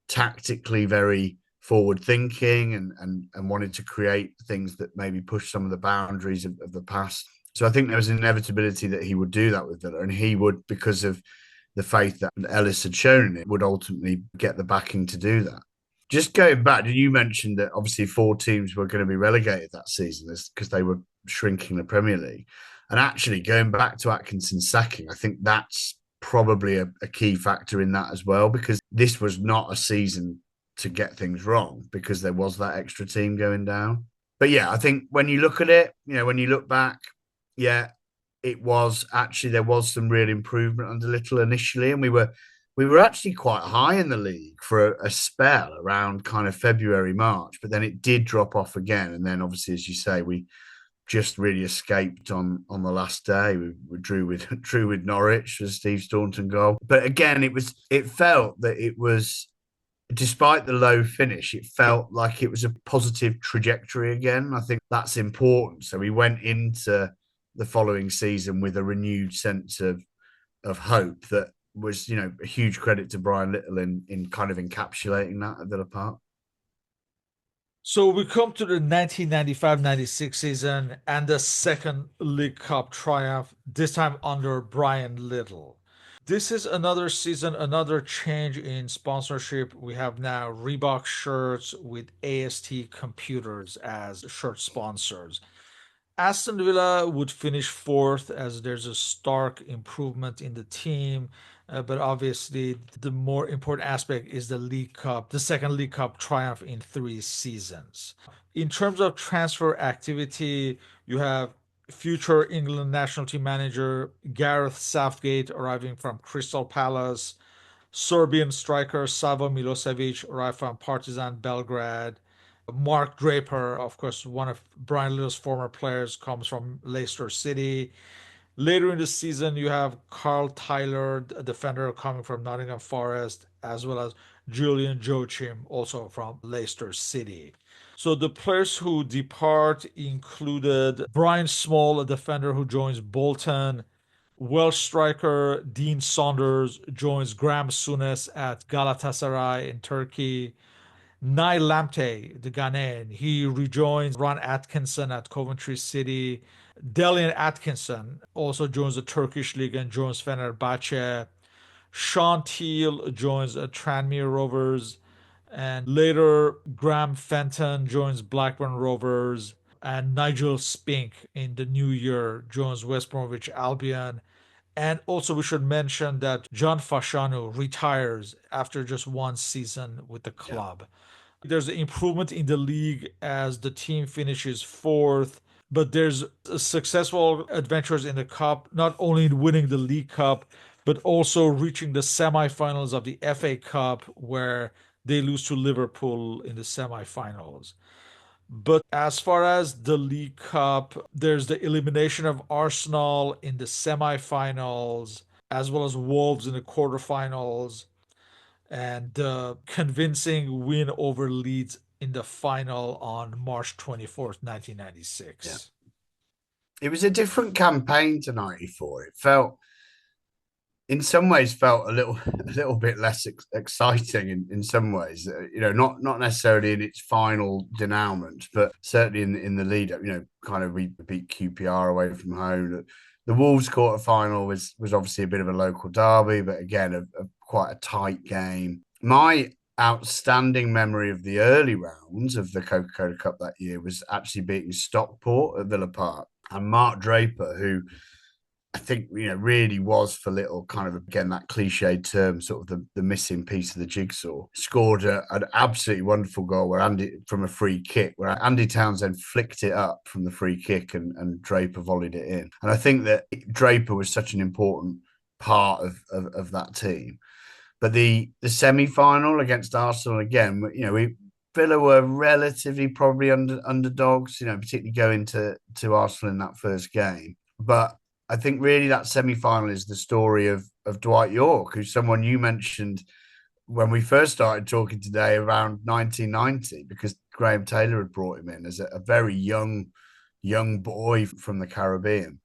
tactically very forward thinking, and wanted to create things that maybe push some of the boundaries of the past. So I think there was an inevitability that he would do that with Villa, and he would, because of the faith that Ellis had shown in it, would ultimately get the backing to do that. Just going back, you mentioned that obviously 4 teams were going to be relegated that season because they were shrinking the Premier League. And actually, going back to Atkinson's sacking, I think that's probably a key factor in that as well, because this was not a season to get things wrong, because there was that extra team going down. But yeah, I think when you look at it, you know, when you look back, yeah, it was actually, there was some real improvement under Little initially, and we were actually quite high in the league for a spell around kind of February, March, but then it did drop off again. And then obviously, as you say, we just really escaped on the last day. We drew with Norwich with Steve Staunton goal. But again, it felt that it was, despite the low finish, it felt like it was a positive trajectory again. I think that's important. So we went into the following season with a renewed sense of hope that was, you know, a huge credit to Brian Little in kind of encapsulating that at Villa Park. So we come to the 1995-96 season and the second League Cup triumph, this time under Brian Little. This is another season, another change in sponsorship. We have now Reebok shirts with AST computers as shirt sponsors. Aston Villa would finish fourth as there's a stark improvement in the team. But obviously, the more important aspect is the League Cup, the second League Cup triumph in 3 seasons. In terms of transfer activity, you have future England national team manager Gareth Southgate arriving from Crystal Palace, Serbian striker Savo Milosevic arrived from Partizan Belgrade. Mark Draper, of course, one of Brian Little's former players, comes from Leicester City. Later in the season, you have Carl Tyler, a defender coming from Nottingham Forest, as well as Julian Joachim, also from Leicester City. So the players who depart included Brian Small, a defender who joins Bolton. Welsh striker Dean Saunders joins Graham Souness at Galatasaray in Turkey. Nai Lamptey, the Ghanaian, he rejoins Ron Atkinson at Coventry City. Delian Atkinson also joins the Turkish league and joins Fenerbahce. Sean Teal joins Tranmere Rovers. And later, Graham Fenton joins Blackburn Rovers. And Nigel Spink in the new year joins West Bromwich Albion. And also, we should mention that John Fashanu retires after just 1 season with the Yeah. club. There's an improvement in the league as the team finishes fourth, but there's successful adventures in the cup, not only in winning the League Cup, but also reaching the semifinals of the FA Cup, where they lose to Liverpool in the semifinals. But as far as the League Cup, there's the elimination of Arsenal in the semifinals, as well as Wolves in the quarterfinals, and the convincing win over Leeds in the final on March 24th, Yeah. 1996. It was a different campaign to 94. It felt, in some ways, felt a little bit less exciting in some ways. You know, not necessarily in its final denouement, but certainly in the lead up. You know, kind of we beat QPR away from home. The Wolves quarter final was obviously a bit of a local derby, but again, quite a tight game. My outstanding memory of the early rounds of the Coca-Cola Cup that year was actually beating Stockport at Villa Park. And Mark Draper, who I think, really was for Little kind of, again, that cliched term, sort of the missing piece of the jigsaw, scored an absolutely wonderful goal where from a free kick, where Andy Townsend flicked it up from the free kick and Draper volleyed it in. And I think that Draper was such an important part of that team. But the semi-final against Arsenal, again, Villa were relatively probably underdogs, particularly going to Arsenal in that first game. But I think really that semi-final is the story of Dwight Yorke, who's someone you mentioned when we first started talking today around 1990, because Graham Taylor had brought him in as a very young boy from the Caribbean.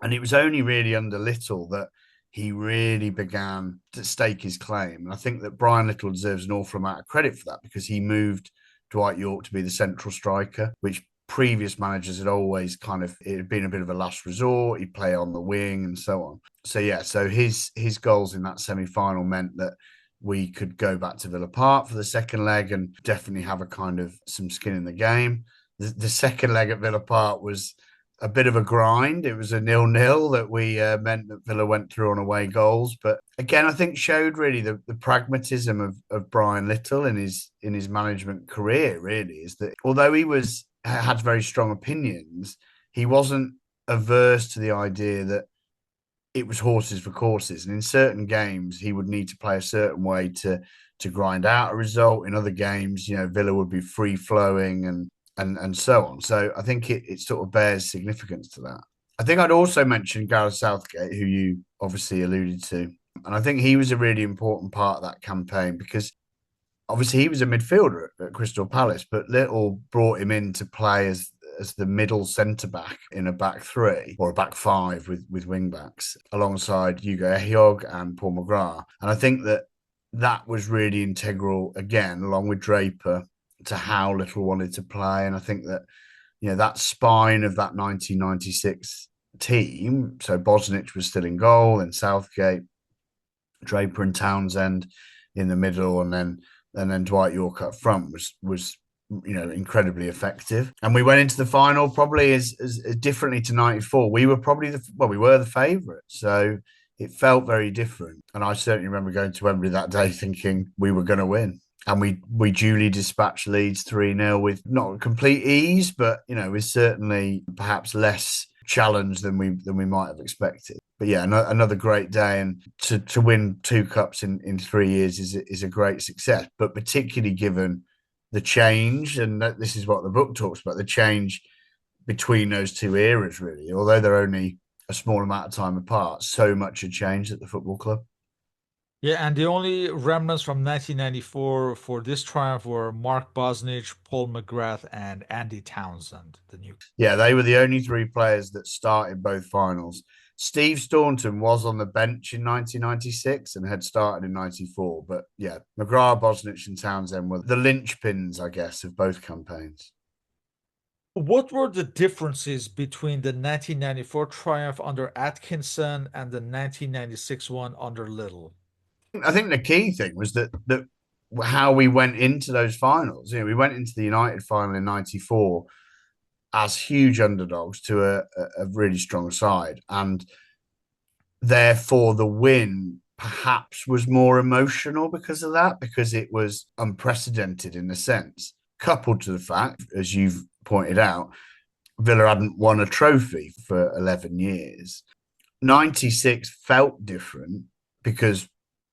And it was only really under Little that he really began to stake his claim. And I think that Brian Little deserves an awful amount of credit for that, because he moved Dwight Yorke to be the central striker, which previous managers had always it had been a bit of a last resort. He'd play on the wing and so on. So his goals in that semi-final meant that we could go back to Villa Park for the second leg and definitely have a kind of some skin in the game. The second leg at Villa Park was a bit of a grind. It was a 0-0 that we meant that Villa went through on away goals. But again, I think showed really the pragmatism of Brian Little in his management career, really, is that although he had very strong opinions, he wasn't averse to the idea that it was horses for courses. And in certain games, he would need to play a certain way to grind out a result. In other games, Villa would be free flowing and so on. So I think it sort of bears significance to that. I think I'd also mention Gareth Southgate, who you obviously alluded to. And I think he was a really important part of that campaign, because obviously he was a midfielder at Crystal Palace, but Little brought him in to play as the middle centre-back in a back three or a back five with wing-backs alongside Hugo Ehiogu and Paul McGrath. And I think that was really integral, again, along with Draper, to how Little wanted to play. And I think that, that spine of that 1996 team, so Bosnich was still in goal, and Southgate, Draper and Townsend in the middle, and then Dwight Yorke up front was incredibly effective. And we went into the final probably as differently to 94. We were probably we were the favourites. So it felt very different. And I certainly remember going to Wembley that day thinking we were going to win. And we duly dispatched Leeds 3-0 with not complete ease, but with certainly perhaps less challenge than we might have expected. But yeah, another great day, and to win 2 cups in 3 years is a great success. But particularly given the change, and this is what the book talks about, the change between those 2 eras, really. Although they're only a small amount of time apart, so much had changed at the football club. Yeah, and the only remnants from 1994 for this triumph were Mark Bosnich, Paul McGrath, and Andy Townsend. Yeah, they were the only 3 players that started both finals. Steve Staunton was on the bench in 1996 and had started in 94. But yeah, McGrath, Bosnich, and Townsend were the linchpins, I guess, of both campaigns. What were the differences between the 1994 triumph under Atkinson and the 1996 one under Little? I think the key thing was that how we went into those finals. We went into the United final in 94 as huge underdogs to a really strong side. And therefore, the win perhaps was more emotional because of that, because it was unprecedented in a sense, coupled to the fact, as you've pointed out, Villa hadn't won a trophy for 11 years. 96 felt different because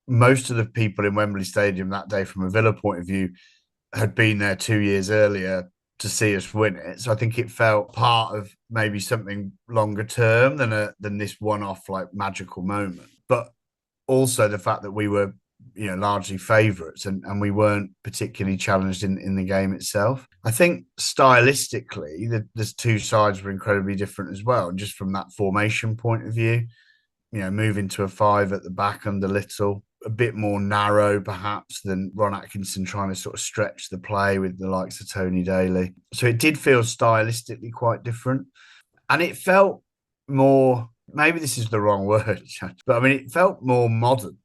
most of the people in Wembley Stadium that day, from a Villa point of view, had been there 2 years earlier to see us win it. So I think it felt part of maybe something longer term than this one-off magical moment. But also the fact that we were largely favourites and we weren't particularly challenged in the game itself. I think stylistically the 2 sides were incredibly different as well. And just from that formation point of view, moving to a 5 at the back under Little, a bit more narrow perhaps than Ron Atkinson trying to sort of stretch the play with the likes of Tony Daly. So it did feel stylistically quite different. And it felt more, maybe this is the wrong word, but I mean, it felt more modern.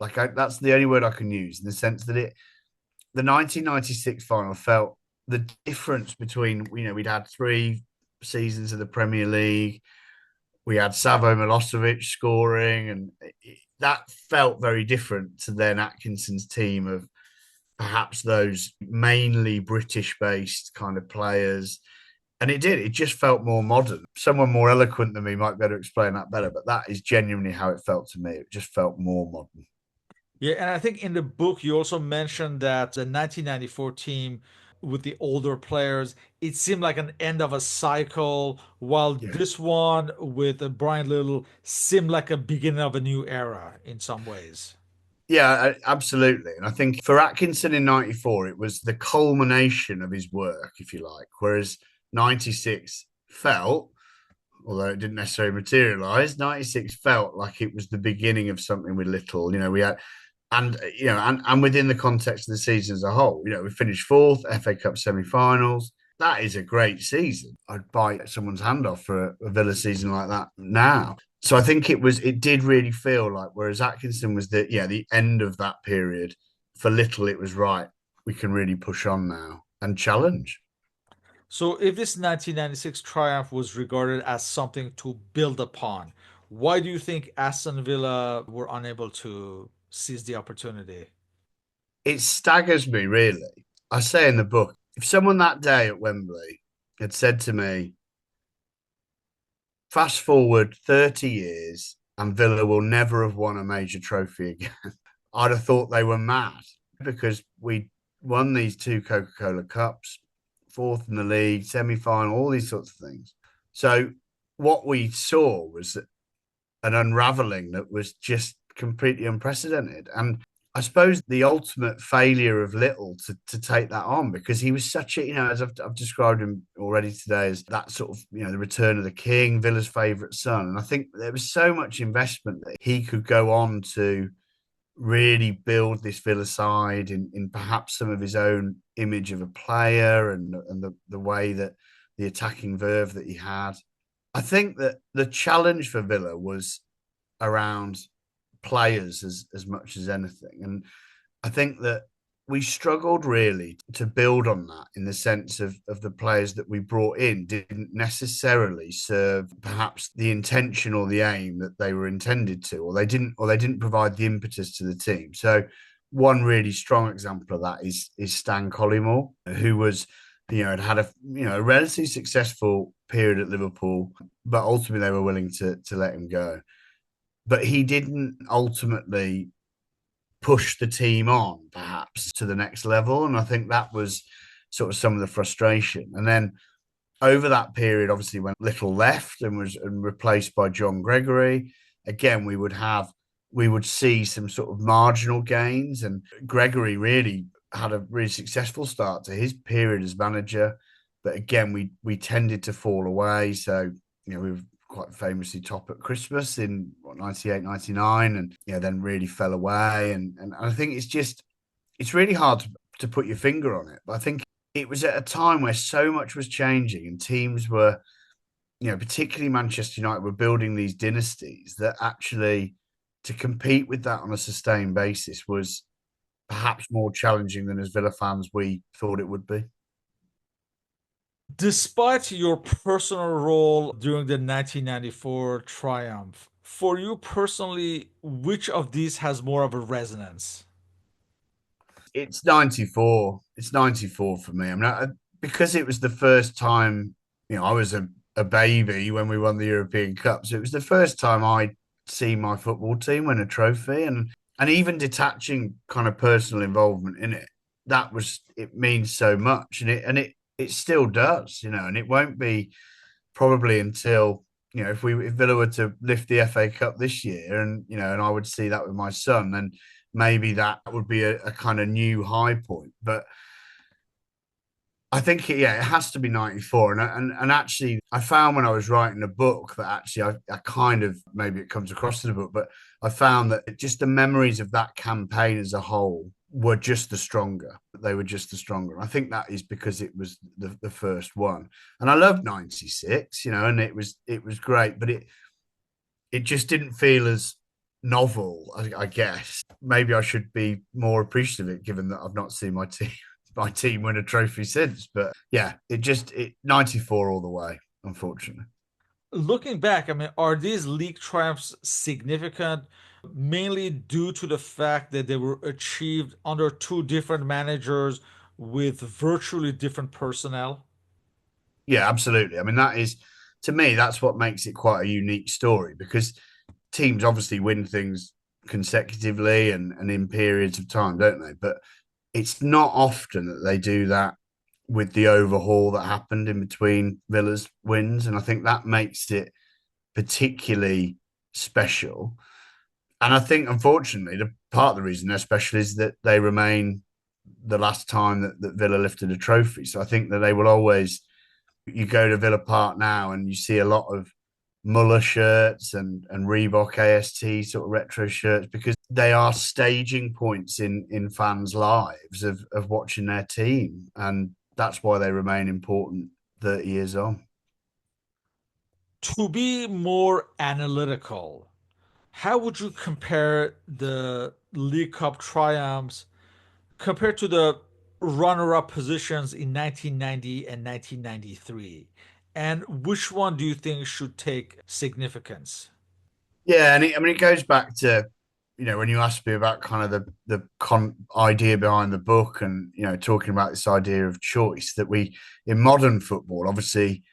That's the only word I can use, in the sense that the 1996 final felt the difference between, we'd had 3 seasons of the Premier League. We had Savo Milosevic scoring, and that felt very different to then Atkinson's team of perhaps those mainly British-based kind of players. And it did. It just felt more modern. Someone more eloquent than me might better explain that better, but that is genuinely how it felt to me. It just felt more modern. Yeah, and I think in the book you also mentioned that the 1994 team with the older players, it seemed like an end of a cycle, while Yeah. this one with Brian Little seemed like a beginning of a new era in some ways. Yeah, absolutely. And I think for Atkinson in 94, it was the culmination of his work, if you like, whereas 96 felt, although it didn't necessarily materialize, 96 felt like it was the beginning of something with Little. We had, and within the context of the season as a whole, we finished fourth, FA Cup semi-finals. That is a great season. I'd bite someone's hand off for a Villa season like that now. So I think it did really feel like, whereas Atkinson was the end of that period, for Little it was right. We can really push on now and challenge. So if this 1996 triumph was regarded as something to build upon, why do you think Aston Villa were unable to seize the opportunity? It staggers me, really. I say in the book, if someone that day at Wembley had said to me, fast forward 30 years and Villa will never have won a major trophy again, I'd have thought they were mad, because we won these two Coca-Cola Cups, fourth in the league, semi-final, all these sorts of things. So what we saw was an unraveling that was just completely unprecedented. And I suppose the ultimate failure of Little to take that on, because he was such a, as I've described him already today, as that sort of, the return of the king, Villa's favourite son. And I think there was so much investment that he could go on to really build this Villa side in perhaps some of his own image of a player, and the way that the attacking verve that he had. I think that the challenge for Villa was around players as much as anything. And I think that we struggled really to build on that, in the sense of the players that we brought in didn't necessarily serve perhaps the intention or the aim that they were intended to, or they didn't provide the impetus to the team. So one really strong example of that is Stan Collymore, who was had a relatively successful period at Liverpool, but ultimately they were willing to let him go. But he didn't ultimately push the team on perhaps to the next level. And I think that was sort of some of the frustration. And then over that period, obviously, when Little left and was replaced by John Gregory, again, we would see some sort of marginal gains. And Gregory really had a really successful start to his period as manager. But again, we tended to fall away. So, we were quite famously top at Christmas in 98, 99, and then really fell away. And I think it's really hard to put your finger on it. But I think it was at a time where so much was changing, and teams were, particularly Manchester United, were building these dynasties, that actually to compete with that on a sustained basis was perhaps more challenging than, as Villa fans, we thought it would be. Despite your personal role during the 1994 triumph, for you personally, which of these has more of a resonance? It's 94. It's 94 for me. I mean, because it was the first time, I was a baby when we won the European Cup. So it was the first time I'd seen my football team win a trophy. And even detaching kind of personal involvement in it, it means so much. And it still does, and it won't be probably until, if Villa were to lift the FA Cup this year, and I would see that with my son, then maybe that would be a kind of new high point. But I think it has to be 94. And actually, I found when I was writing the book that actually I kind of, maybe it comes across in the book, but I found that just the memories of that campaign as a whole were just the stronger. They were just the stronger. I think that is because it was the first one. And I loved 96, and it was great, but it just didn't feel as novel, I guess. Maybe I should be more appreciative of it, given that I've not seen my team win a trophy since. But yeah, it 94 all the way. unfortunately. Looking back, I mean, are these league triumphs significant mainly due to the fact that they were achieved under two different managers with virtually different personnel? Yeah, absolutely. I mean, that is, to me, that's what makes it quite a unique story because teams obviously win things consecutively and in periods of time, don't they? But it's not often that they do that with the overhaul that happened in between Villa's wins. And I think that makes it particularly special. And I think, unfortunately, the part of the reason they're special is that they remain the last time that Villa lifted a trophy. So I think that they will always, you go to Villa Park now and you see a lot of Muller shirts and Reebok AST sort of retro shirts because they are staging points in fans' lives of watching their team. And that's why they remain important 30 years on. To be more analytical, how would you compare the League Cup triumphs compared to the runner-up positions in 1990 and 1993? And which one do you think should take significance? Yeah, and I mean, it goes back to, when you asked me about kind of the idea behind the book and, talking about this idea of choice that we, in modern football, obviously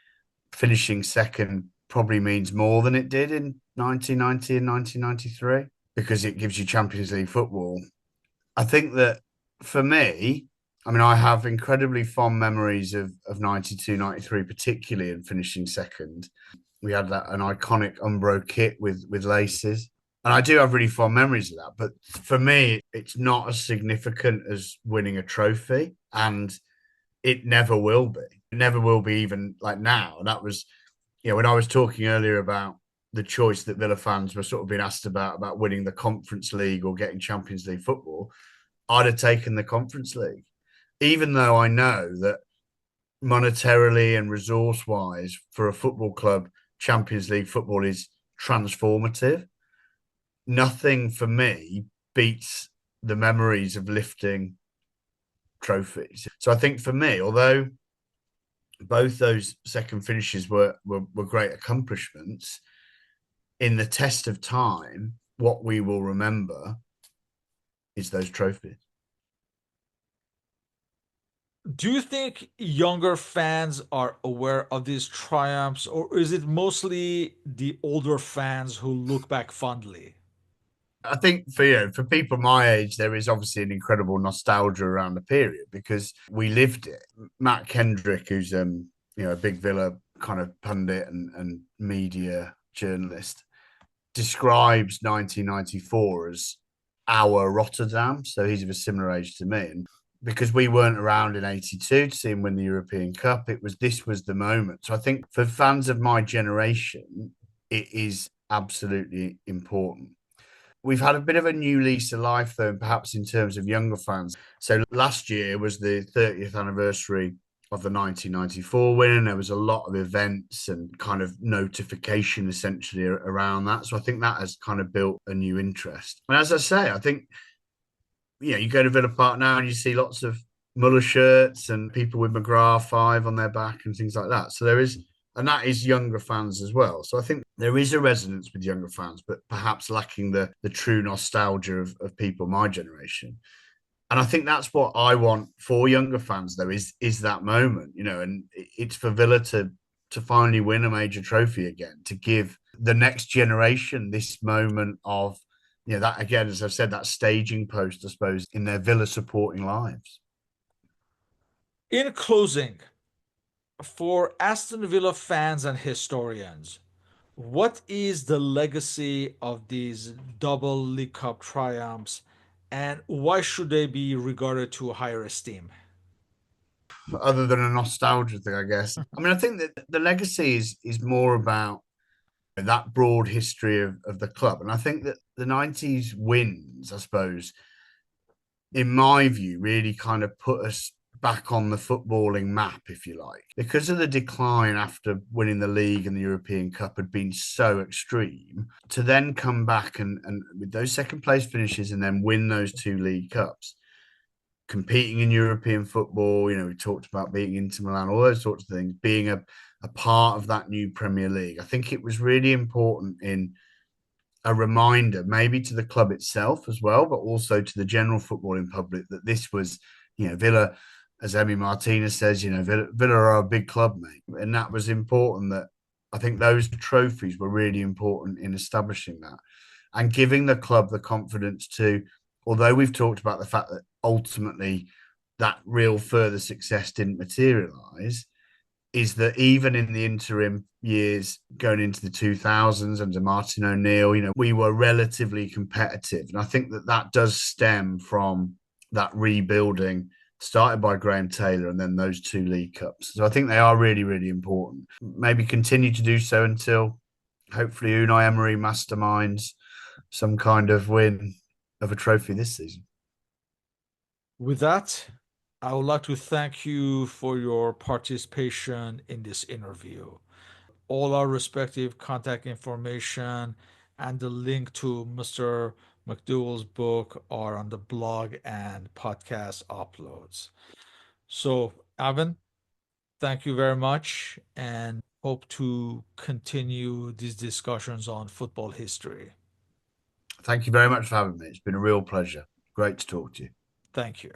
finishing second probably means more than it did in 1990 and 1993 because it gives you Champions League football. I think that for me, I mean, I have incredibly fond memories of 92, 93, particularly in finishing second. We had an iconic Umbro kit with laces. And I do have really fond memories of that. But for me, it's not as significant as winning a trophy. And it never will be. It never will be even like now. And that was, when I was talking earlier about the choice that Villa fans were sort of being asked about winning the Conference League or getting Champions League football, I'd have taken the Conference League, even though I know that monetarily and resource wise for a football club, Champions League football is transformative. Nothing for me beats the memories of lifting trophies. So I think for me, although both those second finishes were great accomplishments, in the test of time, what we will remember is those trophies. Do you think younger fans are aware of these triumphs, or is it mostly the older fans who look back fondly? I think for people my age, there is obviously an incredible nostalgia around the period because we lived it. Matt Kendrick, who's a big Villa kind of pundit and media journalist, describes 1994 as our Rotterdam. So he's of a similar age to me, and because we weren't around in '82 to see him win the European Cup, this was the moment. So I think for fans of my generation, it is absolutely important. We've had a bit of a new lease of life, though, perhaps in terms of younger fans. So last year was the 30th anniversary of the 1994 win, and there was a lot of events and kind of notification essentially around that. So I think that has kind of built a new interest. And as I say, I think, you go to Villa Park now and you see lots of Muller shirts and people with McGrath 5 on their back and things like that. So there is, and that is younger fans as well. So I think there is a resonance with younger fans, but perhaps lacking the true nostalgia of people my generation. And I think that's what I want for younger fans, though, is that moment, and it's for Villa to finally win a major trophy again, to give the next generation this moment of, that again, as I've said, that staging post, I suppose, in their Villa supporting lives. In closing, for Aston Villa fans and historians, what is the legacy of these double League Cup triumphs and why should they be regarded to higher esteem? Other than a nostalgia thing, I guess. I mean, I think that the legacy is more about that broad history of the club. And I think that the 90s wins, I suppose, in my view, really kind of put us back on the footballing map, if you like, because of the decline after winning the league and the European Cup had been so extreme. To then come back and with those second place finishes and then win those two League Cups competing in European football. We talked about being Inter Milan, all those sorts of things, being a part of that new Premier League. I think it was really important in a reminder, maybe to the club itself as well, but also to the general footballing public that this was, Villa, as Emi Martinez says, Villa are a big club, mate. And that was important that I think those trophies were really important in establishing that and giving the club the confidence to, although we've talked about the fact that ultimately that real further success didn't materialize, is that even in the interim years going into the 2000s under Martin O'Neill, we were relatively competitive. And I think that that does stem from that rebuilding started by Graham Taylor and then those two League Cups. So I think they are really, really important. Maybe continue to do so until hopefully Unai Emery masterminds some kind of win of a trophy this season. With that, I would like to thank you for your participation in this interview. All our respective contact information and the link to Mr. McDouall's book are on the blog and podcast uploads. So, Alvin, thank you very much and hope to continue these discussions on football history. Thank you very much for having me. It's been a real pleasure. Great to talk to you. Thank you.